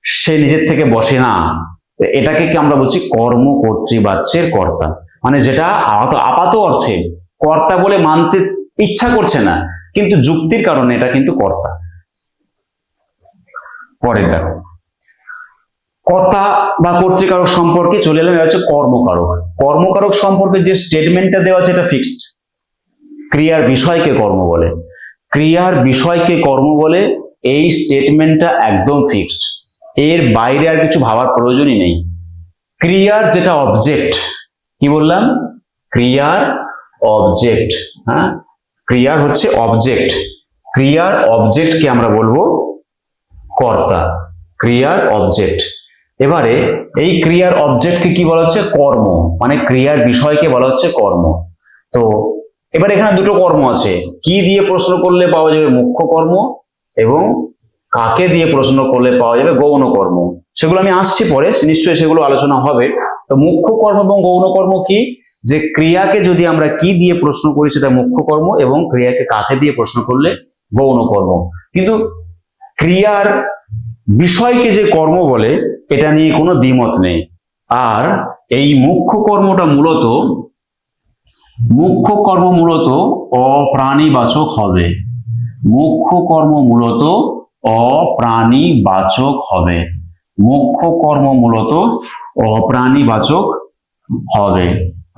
Speaker 1: সে নিজের থেকে বসে না। এটাকে কি আমরা বলছি কর্মকর্তৃবাচ্যের কর্তা, মানে যেটা আপাত অর্থে কর্তা বলে মানতে ইচ্ছা করছে না, কিন্তু যুক্তির কারণে এটা কিন্তু কর্তা। পরে দেখো, কর্তা বা কর্তৃকারক সম্পর্কে চলে এলাম, এটা হচ্ছে কর্মকারক। কর্মকারক সম্পর্কে যে স্টেটমেন্টটা দেওয়া আছে এটা ফিক্সড। ক্রিয়ার বিষয়কে কর্ম বলে, ক্রিয়ার বিষয়কে কর্ম বলে, এই স্টেটমেন্টটা একদম ফিক্সড, এর বাইরে আর কিছু ভাবার প্রয়োজনই নেই। ক্রিয়ার যেটা অবজেক্ট, কি বললাম? ক্রিয়ার অবজেক্ট। হ্যাঁ, ক্রিয়ার হচ্ছে অবজেক্ট, ক্রিয়ার অবজেক্টকে আমরা বলবো কর্তা, ক্রিয়ার অবজেক্ট। এবারে এই ক্রিয়ার অবজেক্টকে কি বলা হচ্ছে? কর্ম, মানে ক্রিয়ার বিষয়কে বলা হচ্ছে কর্ম। তো এবার এখানে দুটো কর্ম আছে, কি দিয়ে প্রশ্ন করলে পাওয়া যাবে মুখ্য কর্ম, এবং কাকে দিয়ে প্রশ্ন করলে পাওয়া যাবে গৌণ কর্ম। সেগুলো আমি আসছি পরে, নিশ্চয়ই সেগুলো আলোচনা হবে। তো মুখ্য কর্ম এবং গৌণ কর্ম কি? যে ক্রিয়াকে যদি আমরা কি দিয়ে প্রশ্ন করি সেটা মুখ্য কর্ম, এবং ক্রিয়াকে কাকে দিয়ে প্রশ্ন করলে গৌণ কর্ম। কিন্তু ক্রিয়ার বিষয়কে যে কর্ম বলে এটা নিয়ে কোনো দ্বিমত নেই। আর এই মুখ্য কর্মটা মূলত অপ্রাণীবাচক হবে। মুখ্য কর্ম মূলত অপ্রাণীবাচক হবে। মুখ্য কর্ম মূলত অপ্রাণীবাচক হবে।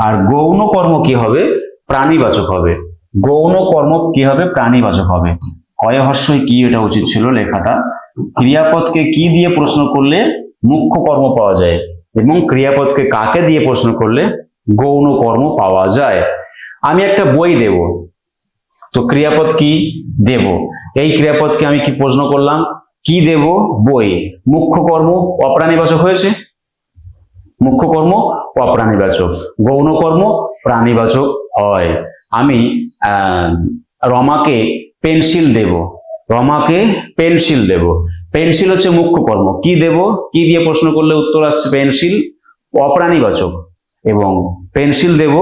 Speaker 1: আর গৌণ কর্ম কি হবে? প্রাণীবাচক হবে। গৌণ কর্ম কি হবে? প্রাণীবাচক হবে। অয়হস্যই কি এটা উচিত ছিল লেখাটা। ক্রিয়াপদকে কি দিয়ে প্রশ্ন করলে মুখ্য কর্ম পাওয়া যায় এবং ক্রিয়াপদকে কাকে দিয়ে প্রশ্ন করলে গৌণ কর্ম পাওয়া যায়। আমি একটা বই দেব, তো ক্রিয়াপদ কি দেব? এই ক্রিয়াপদকে আমি কি প্রশ্ন করলাম? কি দেব? বই। মুখ্য কর্ম অপ্রাণীবাচক হয়েছে। মুখ্য কর্ম অপ্রাণীবাচক, গৌণ কর্ম প্রাণীবাচক হয়। আমি রমাকে পেন্সিল দেব। রমাকে পেন্সিল দেব। পেন্সিল হচ্ছে মুখ্য কর্ম। কি দেব? কি দিয়ে প্রশ্ন করলে উত্তর আসছে পেন্সিল, অপ্রাণীবাচক। এবং পেন্সিল দেব,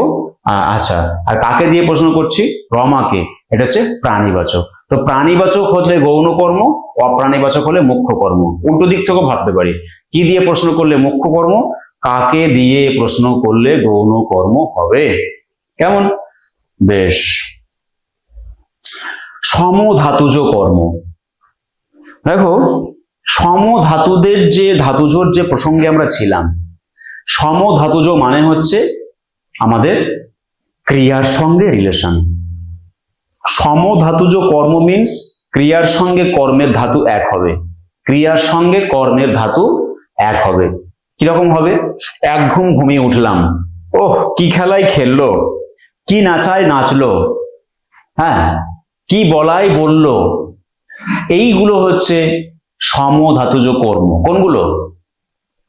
Speaker 1: আচ্ছা, আর কাকে দিয়ে প্রশ্ন করছি? রমাকে, এটা হচ্ছে প্রাণীবাচক। তো প্রাণীবাচক হলে গৌণ কর্ম, অপ্রাণীবাচক হলে মুখ্য কর্ম। উল্টো দিক থেকেও ভাবতে পারি, কি দিয়ে প্রশ্ন করলে মুখ্য কর্ম, কাকে দিয়ে প্রশ্ন করলে গৌণ কর্ম হবে। কেমন? বেশ। সমধাতুজ কর্ম। দেখো, সমধাতুদের যে ধাতুজোর যে প্রসঙ্গে আমরা ছিলাম, সমধাতুজ মানে হচ্ছে আমাদের ক্রিয়ার সঙ্গে রিলেশন। সমধাতুজ কর্ম মিন্স ক্রিয়ার সঙ্গে কর্মের ধাতু এক হবে। ক্রিয়ার সঙ্গে কর্মের ধাতু এক হবে। কিরকম হবে? এক ঘুম ঘুমিয়ে উঠলাম, ওহ কি খেলায় খেললো, কি নাচায় নাচলো, হ্যাঁ কি বলাই বললো। এইগুলো হচ্ছে সমধাতুজ কর্ম। কোনগুলো?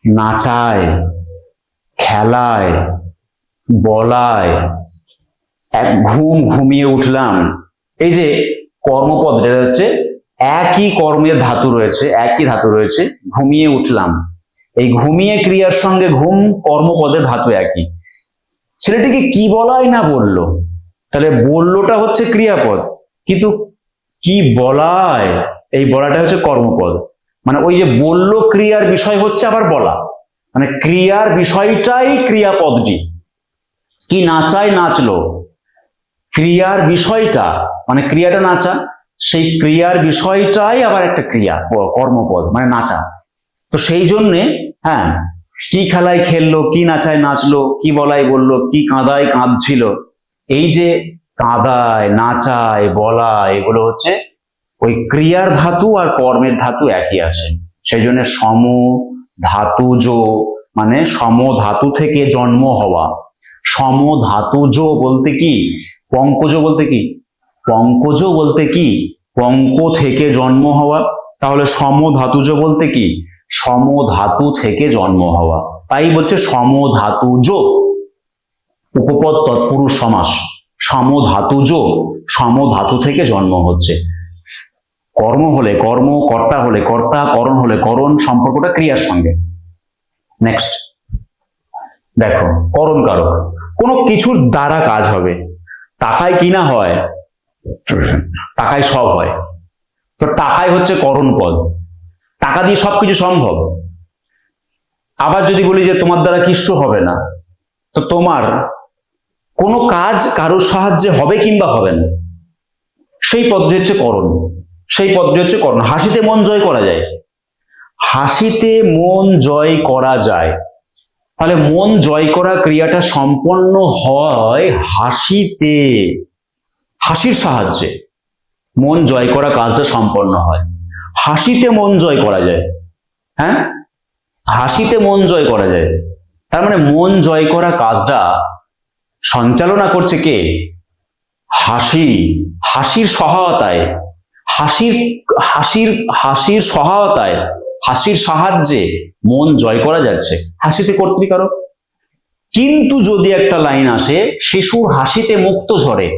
Speaker 1: নাচায়, খেলায়, বলায়, এক ঘুম ঘুমিয়ে উঠলাম। এই যে কর্মপদ, এটা হচ্ছে একই কর্মের ধাতু রয়েছে, একই ধাতু রয়েছে। ঘুমিয়ে উঠলাম, এই ঘুমিয়ে ক্রিয়ার সঙ্গে ঘুম কর্মপদের ধাতু একই। ছেলেটিকে কি বলাই না বললো, তাহলে বললোটা হচ্ছে ক্রিয়াপদ, কিন্তু কি বলায়, এই বলাটা হচ্ছে কর্মপদ। মানে ওই যে বললো ক্রিয়ার বিষয় হচ্ছে আবার বলা, মানে ক্রিয়ার বিষয়টাই ক্রিয়াপদটি। কি নাচায় নাচলো, ক্রিয়ার বিষয়টা মানে ক্রিয়াটা নাচা, সেই ক্রিয়ার বিষয়টাই আবার একটা ক্রিয়া, কর্মপদ মানে নাচা। তো সেই জন্যে হ্যাঁ, কি খেলায় খেললো, কি নাচায় নাচলো, কি বলাই বললো, কি কাঁদায় কাঁদছিল, এই যে কাঁদায়, নাচায়, বলায়, এগুলো হচ্ছে ওই ক্রিয়ার ধাতু আর কর্মের ধাতু একই আছে। সেই জন্য সম ধাতুজ মানে সম ধাতু থেকে জন্ম হওয়া। সম ধাতুজ বলতে কি? পঙ্কজ বলতে কি? পঙ্কজ বলতে কি? পঙ্ক থেকে জন্ম হওয়া। তাহলে সম ধাতুজ বলতে কি? সম ধাতু থেকে জন্ম হওয়া। তাই বলছে সম ধাতুজ, উপপদ তৎপুরুষ সমাস। সম ধাতুজ, সম ধাতু থেকে জন্ম হচ্ছে। কর্ম হলে কর্ম, কর্তা হলে কর্তা, করণ হলে করণ, সম্পর্কটা ক্রিয়ার সঙ্গে। নেক্সট দেখো, করণ কারক। কোনো কিছুর দ্বারা কাজ হবে। টাকায় কিনা হয়, টাকায় সব হয়, তো টাকায় হচ্ছে করণ পদ। টাকা দিয়ে সবকিছু সম্ভব। আবার যদি বলি যে তোমার দ্বারা কিচ্ছু হবে না, তো তোমার কোনো কাজ কারোর সাহায্যে হবে কিংবা হবে না, সেই পদটি হচ্ছে করণ। সেই পদটি হচ্ছে করণ। হাসিতে মন জয় করা যায়, হাসিতে মন জয় করা যায়। তাহলে মন জয় করা ক্রিয়াটা সম্পন্ন হয় হাসিতে, হাসির সাহায্যে মন জয় করা কাজটা সম্পন্ন হয়। হাসিতে মন জয় করা যায়, হ্যাঁ হাসিতে মন জয় করা যায়। তার মানে মন জয় করা কাজটা সঞ্চালনা করছে কে? হাসি। হাসির সহায়তায়, হাসির সহায়তায়, হাসির সাহায্যে মন জয় করা যাচ্ছে। হাসিতে কর্তৃকারক। কিন্তু যদি একটা লাইন আসে শিশুর হাসিতে মুক্ত ঝরে,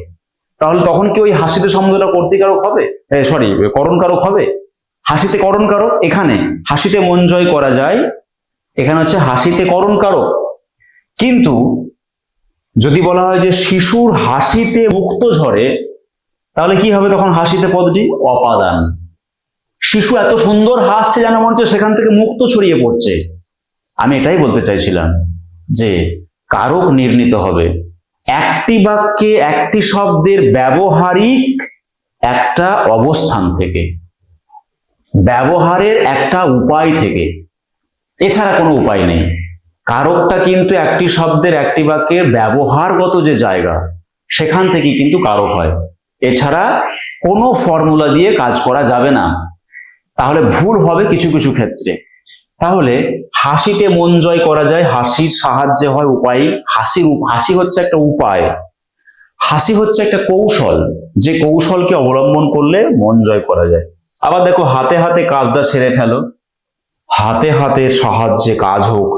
Speaker 1: তাহলে তখন কি ওই হাসিতে শব্দটা কর্তৃকারক হবে? সরি, করণকারক হবে। হাসিতে করণকারক, এখানে হাসিতে মন জয় করা যায়, এখানে হচ্ছে হাসিতে করণকারক। কিন্তু যদি বলা হয় যে শিশুর হাসিতে মুক্ত ঝরে, তাহলে কি হবে তখন? হাসিতে পদটি অপাদান। শিশু এত সুন্দর হাসছে যেন মনে হচ্ছে সেখান থেকে মুক্ত ছড়িয়ে পড়ছে। আমি এটাই বলতে চাইছিলাম যে কারক নির্ণীত হবে একটি বাক্যে একটি শব্দের ব্যবহারিক একটা অবস্থান থেকে, ব্যবহারের একটা উপায় থেকে, এছাড়া কোনো উপায় নেই। কারকটা কিন্তু একটি শব্দের একটি বাক্যের ব্যবহারগত যে জায়গা সেখান থেকে কিন্তু কারক হয়, এছাড়া কোনো ফর্মুলা দিয়ে কাজ করা যাবে না, তাহলে ভুল হবে কিছু কিছু ক্ষেত্রে। তাহলে হাসিতে মন জয় করা যায়, হাসির সাহায্যে হয় উপায়। হাসি হচ্ছে একটা উপায়, হাসি হচ্ছে একটা কৌশল, যে কৌশলকে অবলম্বন করলে মন জয় করা যায়। আবার দেখো, হাতে হাতে কাজটা সেরে ফেলো, হাতে হাতের সাহায্যে কাজ হোক,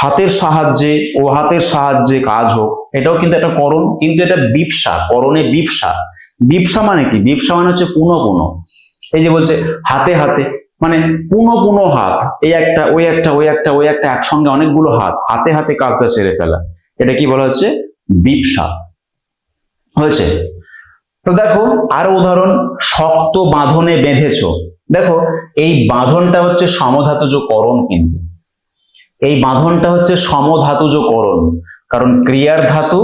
Speaker 1: হাতের সাহায্যে ও হাতের সাহায্যে কাজ হোক, এটাও কিন্তু একটা করণ, কিন্তু এটা বিপসা, করণে বিপসা। বিপসা মানে কি? বিপসা মানে হচ্ছে পুনঃ পুনঃ। এই যে বলছে হাতে হাতে, মানে পুনঃ পুনঃ হাত, এই একটা ওই একটা ওই একটা ওই একটা, একসঙ্গে অনেকগুলো হাত, হাতে হাতে কাজটা সেরে ফেলা, এটা কি বলা হচ্ছে? বিপসা হয়েছে। তো দেখো আরো উদাহরণ, শক্ত বাঁধনে বেঁধেছো। দেখো এই বাঁধনটা হচ্ছে সমধাতুজ করণ, কিন্তু এই বাঁধনটা হচ্ছে সমধাতুজ করণ, কারণ ক্রিয়ার ধাতু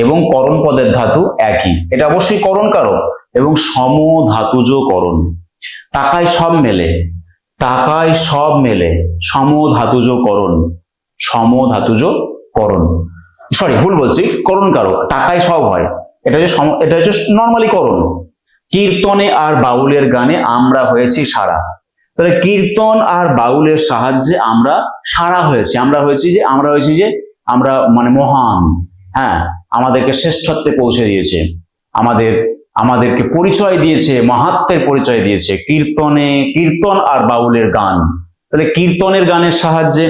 Speaker 1: এবং করণ পদের ধাতু একই, এটা অবশ্যই করণ কারক এবং সমধাতুজ করণ। টাকায় সব মেলে, টাকায় সব মেলে, সমধাতুজ করণ, সমধাতুজ করণ, সরি ভুল বলছি, করণ কারক, টাকায় সব হয়, এটা হচ্ছে নর্মালি করণ। কীর্তনে আর বাউলের গানে আমরা হয়েছি সারা, তাহলে কীর্তন আর বাউলের সাহায্যে আমরা সারা হয়েছি, আমরা হয়েছি যে আমরা মানে মহান, হ্যাঁ, আমাদেরকে শ্রেষ্ঠত্বে পৌঁছে দিয়েছে, আমাদেরকে পরিচয় দিয়েছে, মাহাত্ম্যের পরিচয় দিয়েছে কীর্তন আর বাউলের গান। তাহলে কীর্তনের গানের সাহায্যে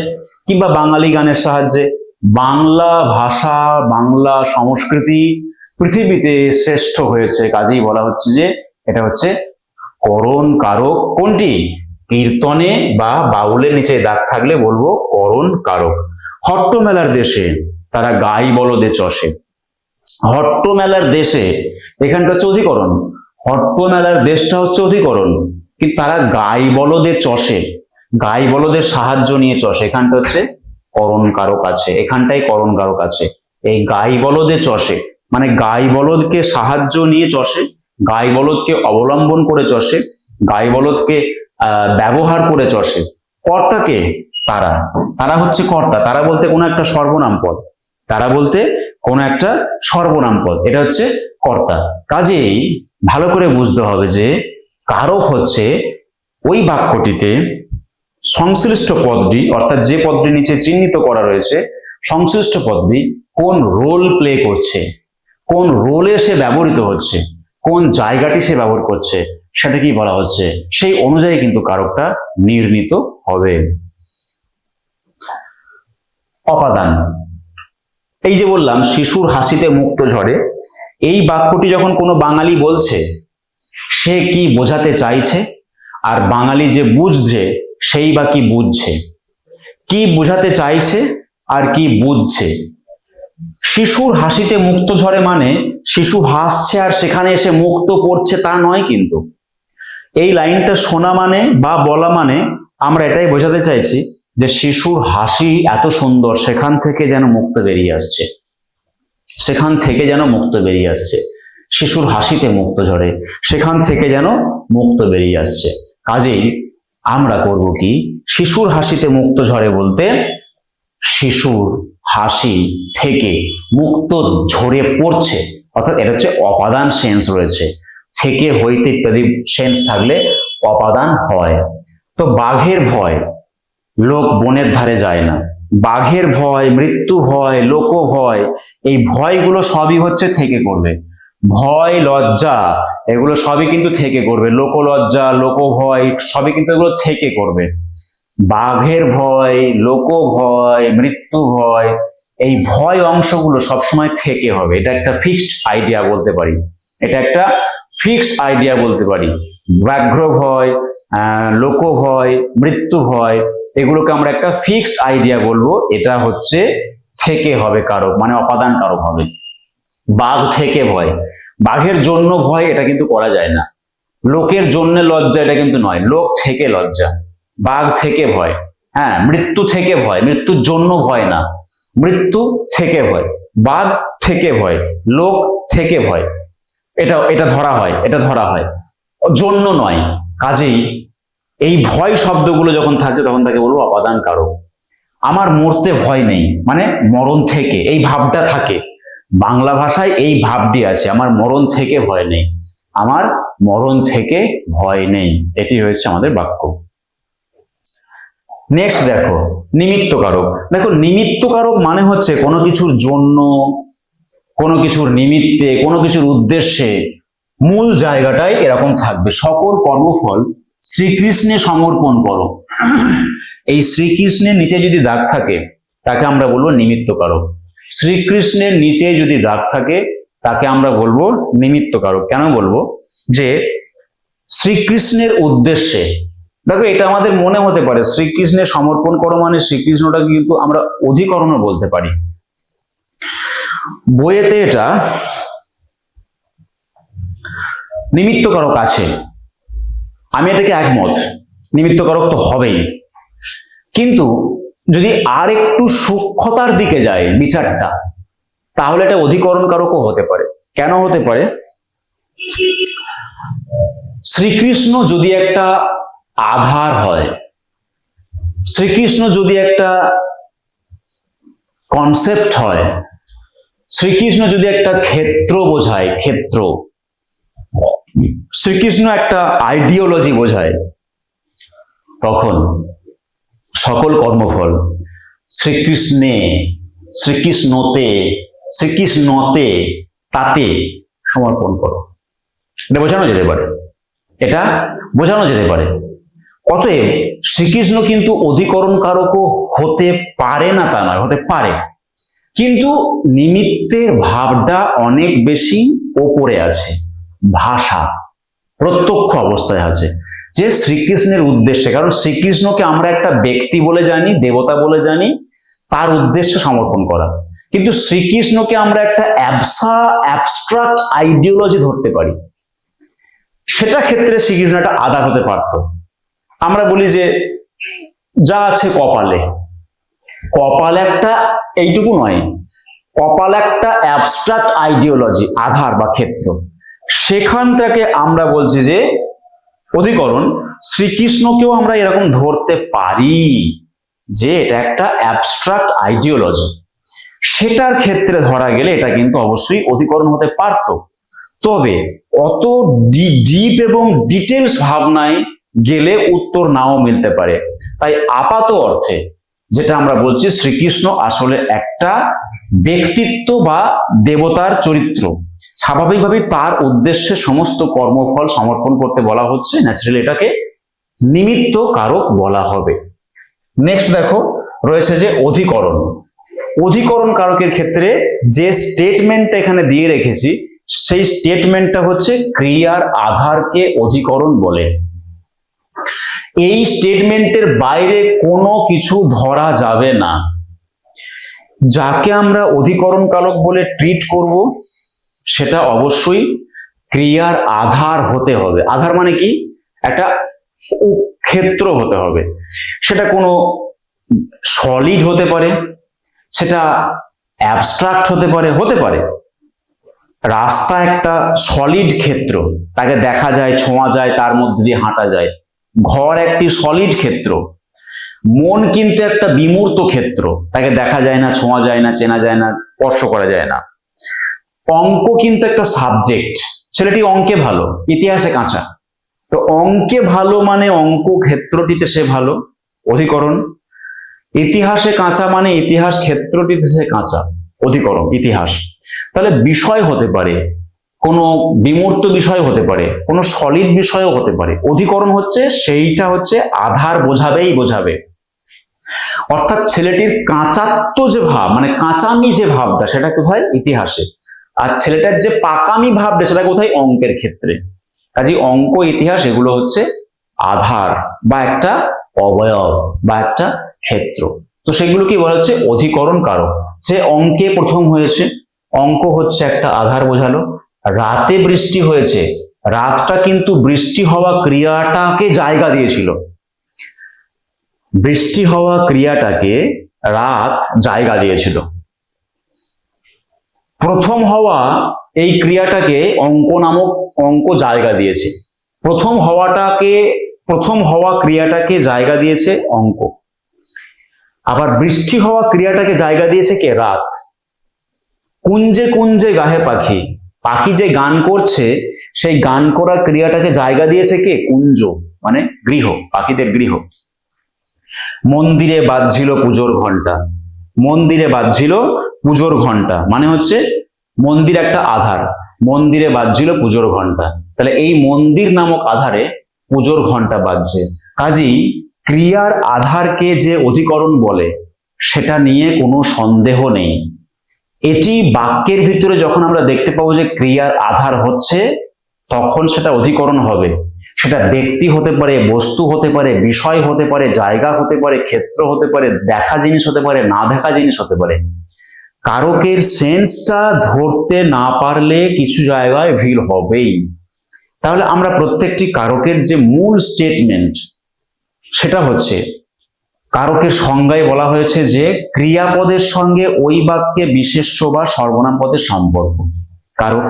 Speaker 1: কিংবা বাঙালি গানের সাহায্যে বাংলা ভাষা, বাংলা সংস্কৃতি পৃথিবীতে শ্রেষ্ঠ হয়েছে, কাজেই বলা হচ্ছে যে এটা হচ্ছে করণ কারক। কোনটি? কীর্তনে বা বাউলের নিচে দাগ থাকলে বলবো করণ কারক। হট্ট মেলার দেশে তারা গাই বলদে চষে, হট্ট মেলার দেশে, এখানটা হচ্ছে অধিকরণ, হট্ট মেলার দেশটা হচ্ছে অধিকরণ, কিন্তু তারা গাই বলদে চষে, গাই বলদের সাহায্য নিয়ে চষে, এখানটা হচ্ছে করণ কারক আছে, এখানটাই করণ কারক আছে। এই গাই বলদে চষে মানে গাই বলদকে সাহায্য নিয়ে চষে, গাই বলদকে অবলম্বন করে চষে, গাই বলদকে ব্যবহার করে চষে। কর্তাকে তারা হচ্ছে কর্তা, তারা বলতে কোনো একটা সর্বনাম পদ, তারা বলতে কোনো একটা সর্বনাম পদ, এটা হচ্ছে কর্তা। কাজেই ভালো করে বুঝতে হবে যে কারক হচ্ছে ওই বাক্যটিতে সংশ্লিষ্ট পদটি, অর্থাৎ যে পদটি নিচে চিহ্নিত করা রয়েছে, সংশ্লিষ্ট পদটি কোন রোল প্লে করছে, কোন রোলে সে ব্যবহৃত হচ্ছে, কোন জায়গাটি সে ব্যবহার করছে, সেটা কি বলা হচ্ছে, সেই অনুযায়ী কিন্তু কারকটা নির্ণীত হবে। অপাদান, এই যে বললাম শিশুর হাসিতে মুক্ত ঝরে, এই বাক্যটি যখন কোনো বাঙালি বলছে সে কি বোঝাতে চাইছে, আর বাঙালি যে বুঝছে সেই বা কি বুঝছে, কি বোঝাতে চাইছে আর কি বুঝছে। শিশুর হাসিতে মুক্ত ঝরে মানে শিশু হাসছে আর সেখানে এসে মুক্ত পড়ছে তা নয়, কিন্তু এই লাইনটা শোনা মানে বা বলা মানে আমরা এটাই বোঝাতে চাইছি যে শিশুর হাসি এত সুন্দর, সেখান থেকে যেন মুক্ত বেরিয়ে আসছে, সেখান থেকে যেন মুক্ত বেরিয়ে আসছে, শিশুর হাসিতে মুক্ত ঝরে, সেখান থেকে যেন মুক্ত বেরিয়ে আসছে। কাজেই আমরা করব কি, শিশুর হাসিতে মুক্ত ঝরে বলতে শিশুর হাসি থেকে মুক্ত ঝরে পড়ছে, অর্থাৎ এটা হচ্ছে অপাদান সেন্স রয়েছে, থেকে হইতে ইত্যাদি সেন্স থাকলে অপাদান হয়। তো বাঘের ভয়, লোক বনের ধারে যায় না, বাঘের ভয়, মৃত্যু ভয়, লোক ভয়, এই ভয়গুলো সবই হচ্ছে থেকে করবে, ভয় লজ্জা এগুলো সবই কিন্তু থেকে করবে, লোক লজ্জা লোক ভয় সবই কিন্তু এগুলো থেকে করবে। বাঘের ভয়, লোক ভয়, মৃত্যু ভয়, এই ভয় অংশগুলো সবসময় থেকে হবে, এটা একটা ফিক্সড আইডিয়া বলতে পারি, এটা একটা ফিক্সড আইডিয়া বলতে পারি। ব্যাঘ্র ভয়, লোক ভয়, মৃত্যু ভয়, এগুলোকে আমরা একটা ফিক্সড আইডিয়া বলবো, এটা হচ্ছে থেকে হবে কারক, মানে অপাদান কারক হবে। বাঘ থেকে ভয়, বাঘের জন্য ভয়, এটা কিন্তু করা যায় না, লোকের জন্য লজ্জা এটা কিন্তু নয়, লোক থেকে লজ্জা, বাঘ থেকে ভয়, হ্যাঁ, মৃত্যু থেকে ভয়, মৃত্যুর জন্য ভয় না, মৃত্যু থেকে ভয়, বাঘ থেকে ভয়, লোক থেকে ভয়, এটা এটা ধরা হয়, এটা ধরা হয়, জন্য নয়। কাজেই এই ভয় শব্দগুলো যখন থাকে তখন তাকে বলবো অপাদান কারক। আমার মরতে ভয় নেই মানে মরণ থেকে এই ভাবটা থাকে, বাংলা ভাষায় এই ভাবটি আছে, আমার মরণ থেকে ভয় নেই, আমার মরণ থেকে ভয় নেই, এটি হয়েছে আমাদের বাক্য। নেক্সট দেখো নিমিত্ত কারক। দেখো নিমিত্ত কারক মানে হচ্ছে কোনো কিছুর জন্য, কোনো কিছুর নিমিত্তে, কোনো কিছুর উদ্দেশ্যে মূল জায়গাটাই এরকম থাকবে। সকল কর্মফল শ্রীকৃষ্ণে সমর্পণ করো, এই শ্রীকৃষ্ণের নিচে যদি দাগ থাকে তাকে আমরা বলবো নিমিত্ত কারক। শ্রীকৃষ্ণের নিচে যদি দাগ থাকে তাকে আমরা বলবো নিমিত্ত কারক। কেন বলবো? যে শ্রীকৃষ্ণের উদ্দেশ্যে, দেখো এটা আমাদের মনে হতে পারে শ্রীকৃষ্ণের সমর্পণ করো মানে শ্রীকৃষ্ণটাকে কিন্তু আমরা অধিকরণও বলতে পারি। বইয়েতে এটা নিমিত্ত কারক আছে, আমি এটাকে একমত, নিমিত্ত কারক তো হবেই, কিন্তু যদি আর একটু সূক্ষ্মতার দিকে যায় বিচারটা তাহলে এটা অধিকরণ কারকও হতে পারে। কেন হতে পারে? শ্রীকৃষ্ণ যদি একটা আধার হয়, শ্রীকৃষ্ণ যদি একটা কনসেপ্ট হয়, শ্রীকৃষ্ণ যদি একটা ক্ষেত্র বোঝায়, ক্ষেত্র, শ্রীকৃষ্ণ একটা আইডিওলজি বোঝায়, তখন সকল কর্মফল শ্রীকৃষ্ণে, শ্রীকৃষ্ণতে, শ্রীকৃষ্ণতে, তাতে সমর্পণ করো, এটা বোঝানো যেতে পারে, এটা বোঝানো যেতে পারে। অতএব শ্রীকৃষ্ণ কিন্তু অধিকরণ কারকও হতে পারে না তা নয়, হতে পারে, কিন্তু নিমিত্তের ভাবটা অনেক বেশি ওপরে আছে, ভাষা প্রত্যক্ষ অবস্থায় আছে যে শ্রীকৃষ্ণের উদ্দেশ্যে, কারণ শ্রীকৃষ্ণকে আমরা একটা ব্যক্তি বলে জানি, দেবতা বলে জানি, তার উদ্দেশ্যে সমর্পণ করা, কিন্তু শ্রীকৃষ্ণকে আমরা একটা অ্যাবস্ট্রাক্ট আইডিওলজি ধরতে পারি, সেটা ক্ষেত্রে শ্রীকৃষ্ণ একটা আধার হতে পারত। আমরা বলি যে যা আছে কপালে, কপাল একটা, এইটুকু নয়, কপাল একটা অ্যাবস্ট্রাক্ট আইডিওলজি, আধার বা ক্ষেত্র, সেখান থেকে আমরা বলছি যে অধিকরণ, শ্রীকৃষ্ণকেও আমরা এরকম ধরতে পারি যে এটা একটা অ্যাবস্ট্রাক্ট আইডিওলজি, সেটার ক্ষেত্রে ধরা গেলে এটা কিন্তু অবশ্যই অধিকরণ হতে পারত। তবে অত ডিপ এবং ডিটেলস ভাবনায় গেলে উত্তর নাও মিলতে পারে। তাই আপাত অর্থে যেটা আমরা বলছি, শ্রীকৃষ্ণ আসলে একটা ব্যক্তিত্ব বা দেবতার চরিত্র, স্বাভাবিকভাবেই তার উদ্দেশ্যে সমস্ত কর্মফল সমর্পণ করতে বলা হচ্ছে, ন্যাচারালি এটাকে নিমিত্ত কারক বলা হবে। নেক্সট দেখো রয়েছে যে অধিকরণ। অধিকরণ কারকের ক্ষেত্রে যে স্টেটমেন্টটা এখানে দিয়ে রেখেছি সেই স্টেটমেন্টটা হচ্ছে ক্রিয়ার আধারকে অধিকরণ বলে। এই স্টেটমেন্টের বাইরে কোনো কিছু ধরা যাবে না। যাকে আমরা অধিকরণ কারক বলে ট্রিট করব সেটা অবশ্যই ক্রিয়ার আধার হতে হবে। আধার মানে কি? একটা ক্ষেত্র হতে হবে। সেটা কোনো সলিড হতে পারে, সেটা অ্যাবস্ট্রাক্ট হতে পারে, হতে পারে। রাস্তা একটা সলিড ক্ষেত্র, তাকে দেখা যায়, ছোঁয়া যায়, তার মধ্যে দিয়ে হাঁটা যায়। ঘর একটি সলিড ক্ষেত্র। মন কিন্তু একটা বিমূর্ত ক্ষেত্র, তাকে দেখা যায় না, ছোঁয়া যায় না, চেনা যায় না, স্পর্শ করা যায় না। অঙ্ক কিন্তু একটা সাবজেক্ট, ছেলেটি অঙ্কে ভালো, ইতিহাসে কাঁচা, তো অঙ্কে ভালো মানে অঙ্ক ক্ষেত্রটিতে সে ভালো, অধিকরণ। ইতিহাসে কাঁচা মানে ইতিহাস ক্ষেত্রটিতে সে কাঁচা, অধিকরণ, ইতিহাস। তাহলে বিষয় হতে পারে, কোনো বিমূর্ত বিষয় হতে পারে, কোনো সলিড বিষয়ও হতে পারে। অধিকরণ হচ্ছে সেইটা হচ্ছে আধার বোঝাবেই বোঝাবে। অর্থাৎ ছেলেটির কাঁচাত্ব যে ভাব, মানে কাঁচামি যে ভাবটা, সেটা কোথায়? ইতিহাসে। আর ছেলেটার যে পাকামি ভাবটা সেটা কোথায়? অঙ্কের ক্ষেত্রে। কাজে অঙ্ক, ইতিহাস এগুলো হচ্ছে আধার বা একটা অবয়ব বা একটা ক্ষেত্র। তো সেগুলো কি বলা হচ্ছে? অধিকরণ কারক। যে অঙ্কে প্রথম হয়েছে, অঙ্ক হচ্ছে একটা আধার বোঝালো। রাতে বৃষ্টি হয়েছে, রাতটা কিন্তু বৃষ্টি হওয়া ক্রিয়াটাকে জায়গা দিয়েছিল। বৃষ্টি হওয়া ক্রিয়াটাকে রাত জায়গা দিয়েছিল। প্রথম হওয়া এই ক্রিয়াটাকে অঙ্ক নামক অঙ্ক জায়গা দিয়েছে। প্রথম হওয়া ক্রিয়াটাকে জায়গা দিয়েছে অঙ্ক। আবার বৃষ্টি হওয়া ক্রিয়াটাকে জায়গা দিয়েছে কে? রাত। কুঞ্জে কুঞ্জে গাহে পাখি, পাখি যে গান করছে সেই গান করা ক্রিয়াটাকে জায়গা দিয়েছে কে? কুঞ্জ, মানে গৃহ, পাখিদের গৃহ। মন্দিরে বাজছিল পুজোর ঘন্টা, মন্দিরে বাজছিল পুজোর ঘন্টা মানে হচ্ছে মন্দির একটা আধার, মন্দিরে বাজছিল পুজোর ঘন্টা। তাহলে এই মন্দির নামক আধারে পুজোর ঘন্টা বাজছে। কাজেই ক্রিয়ার আধারকে যে অধিকরণ বলে সেটা নিয়ে কোনো সন্দেহ নেই। এটি বাক্যের ভিতরে যখন আমরা দেখতে পাবো যে ক্রিয়ার আধার হচ্ছে, তখন সেটা অধিকরণ হবে। সেটা ব্যক্তি হতে পারে, বস্তু হতে পারে, বিষয় হতে পারে, জায়গা হতে পারে, ক্ষেত্র হতে পারে, দেখা জিনিস হতে পারে, না দেখা জিনিস হতে পারে। কারকের সেন্সটা ধরতে না পারলে কিছু জায়গায় ভুল হবেই। তাহলে আমরা প্রত্যেকটি কারকের যে মূল স্টেটমেন্ট সেটা হচ্ছে, কারকের সংজ্ঞায় বলা হয়েছে যে ক্রিয়াপদের সঙ্গে ওই বাক্যে বিশেষ্য বা সর্বনাম পদের সম্পর্ক। কারক,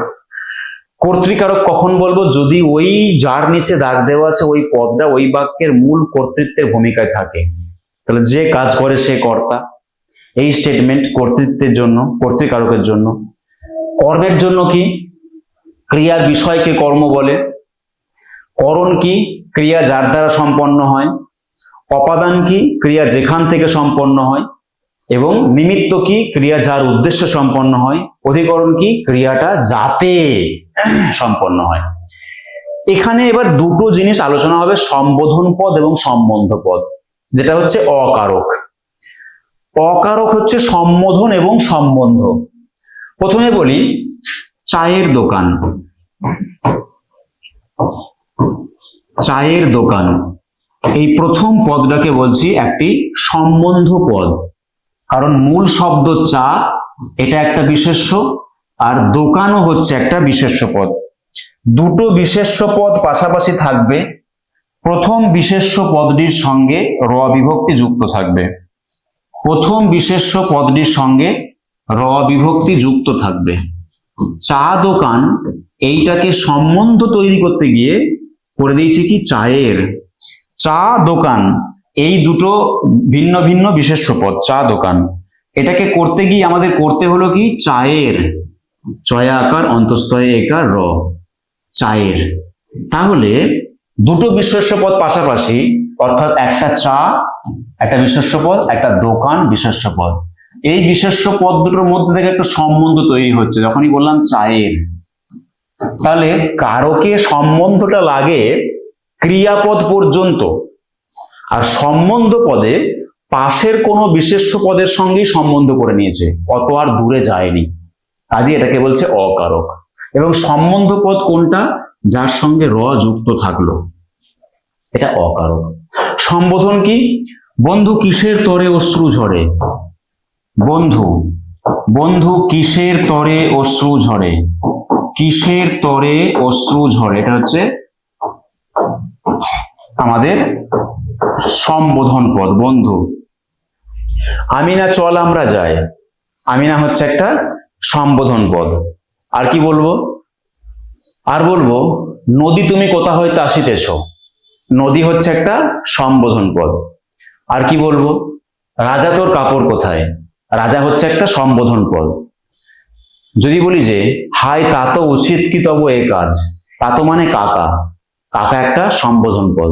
Speaker 1: কর্তৃকারক কখন বলবো? যদি ওই যার নিচে দাগ দেওয়া আছে ওই পদটা ওই বাক্যের মূল কর্তৃত্বের ভূমিকায় থাকে। তাহলে যে কাজ করে সে কর্তা। এই স্টেটমেন্ট কর্তৃত্বের জন্য, কর্তৃকারকের জন্য। কর্মের জন্য কি? ক্রিয়ার বিষয়কে কর্ম বলে। করণ কি? ক্রিয়া যার দ্বারা সম্পন্ন হয়। অপাদান কি? ক্রিয়া যেখান থেকে সম্পন্ন হয়। এবং নিমিত্ত কি? ক্রিয়া যার উদ্দেশ্য সম্পন্ন হয়। অধিকরণ কি? ক্রিয়াটা যাতে সম্পন্ন হয়। এখানে এবার দুটো জিনিস আলোচনা হবে, সম্বোধন পদ এবং সম্বন্ধ পদ, যেটা হচ্ছে অকারক। অকারক হচ্ছে সম্বোধন এবং সম্বন্ধ। প্রথমে বলি চায়ের দোকান। চায়ের দোকান, এই প্রথম পদটাকে বলছি একটি সম্বন্ধ পদ। কারণ মূল শব্দ চা, এটা একটা বিশেষ্য, আর দোকানও হচ্ছে একটা বিশেষ্য পদ। দুটো বিশেষ্য পদ পাশাপাশি থাকবে। প্রথম বিশেষ্য পদটির সঙ্গে র বিভক্তি যুক্ত থাকবে। প্রথম বিশেষ্য পদটির সঙ্গে র বিভক্তি যুক্ত থাকবে। চা দোকান, এইটাকে সম্বন্ধ তৈরি করতে গিয়ে করে দিয়েছি কি? চায়ের। চা দোকান, এই দুটো ভিন্ন ভিন্ন বিশেষ্য পদ। চা দোকান, এটাকে করতে গিয়ে আমাদের করতে হলো কি? চায়ের, চয়া আকার অন্তঃস্থয়ে একার র, চায়ের। তাহলে দুটো বিশেষ্য পদ পাশাপাশি, অর্থাৎ একটা চা একটা বিশেষ্য পদ, একটা দোকান বিশেষ্য পদ। এই বিশেষ্য পদ দুটোর মধ্যে থেকে একটা সম্বন্ধ তৈরি হচ্ছে যখনই বললাম চায়ের। তাহলে কারকে সম্বন্ধটা লাগে ক্রিয়াপদ পর্যন্ত, আর সম্বন্ধ পদে পাশের কোনো বিশেষ্য পদের সঙ্গেই সম্বন্ধ করে নিয়েছে, অত আর দূরে যায়নি। কাজে এটাকে বলছে অকারক। এবং সম্বন্ধ পদ কোনটা? যার সঙ্গে র যুক্ত থাকলো, এটা অকারক। সম্বোধন কি? বন্ধু কিসের তরে অশ্রু ঝরে। বন্ধু, বন্ধু কিসের তরে অশ্রু ঝরে। কিসের তরে অশ্রু ঝরে, এটা হচ্ছে আমাদের সম্বোধন পদ, বন্ধু। আমিনা চল আমরা যাই, আমিনা হচ্ছে একটা সম্বোধন পদ। আর কি বলবো? আর বলবো নদী তুমি কোথা হইতে আসিতেছ। নদী হচ্ছে একটা সম্বোধন পদ। আর কি বলবো? রাজা তোর কাপড় কোথায়। রাজা হচ্ছে একটা সম্বোধন পদ। যদি বলি যে হাই তা তো উচিত কি তব এ কাজ, তা তো মানে কাকা, কাকা একটা সম্বোধন পদ।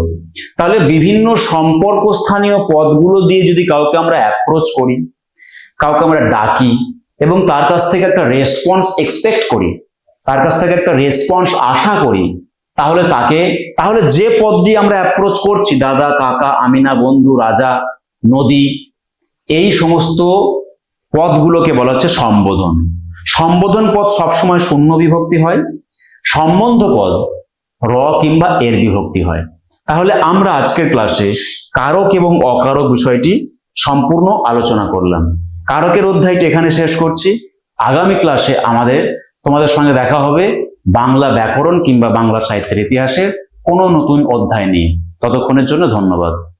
Speaker 1: তাহলে বিভিন্ন সম্পর্ক স্থানীয় পদগুলো দিয়ে যদি কাউকে আমরা অ্যাপ্রোচ করি, কাউকে আমরা ডাকি এবং তার কাছ থেকে একটা রেসপন্স এক্সপেক্ট করি, তার কাছ থেকে একটা রেসপন্স আশা করি, তাহলে যে পদ দিয়ে আমরা অ্যাপ্রোচ করছি, দাদা, কাকা, আমিনা, বন্ধু, রাজা, নদী, এই সমস্ত পদগুলোকে বলা হচ্ছে সম্বোধন। সম্বোধন পদ সবসময় শূন্য বিভক্তি হয়, সম্বন্ধ পদ র কিংবা এর বিভক্তি হয়। তাহলে আমরা আজকের ক্লাসে কারক এবং অকারক বিষয়টি সম্পূর্ণ আলোচনা করলাম। কারকের অধ্যায়টি এখানে শেষ করছি। আগামী ক্লাসে তোমাদের সঙ্গে দেখা হবে বাংলা ব্যাকরণ কিংবা বাংলা সাহিত্যের ইতিহাসের কোনো নতুন অধ্যায় নিয়ে। ততক্ষণের জন্য ধন্যবাদ।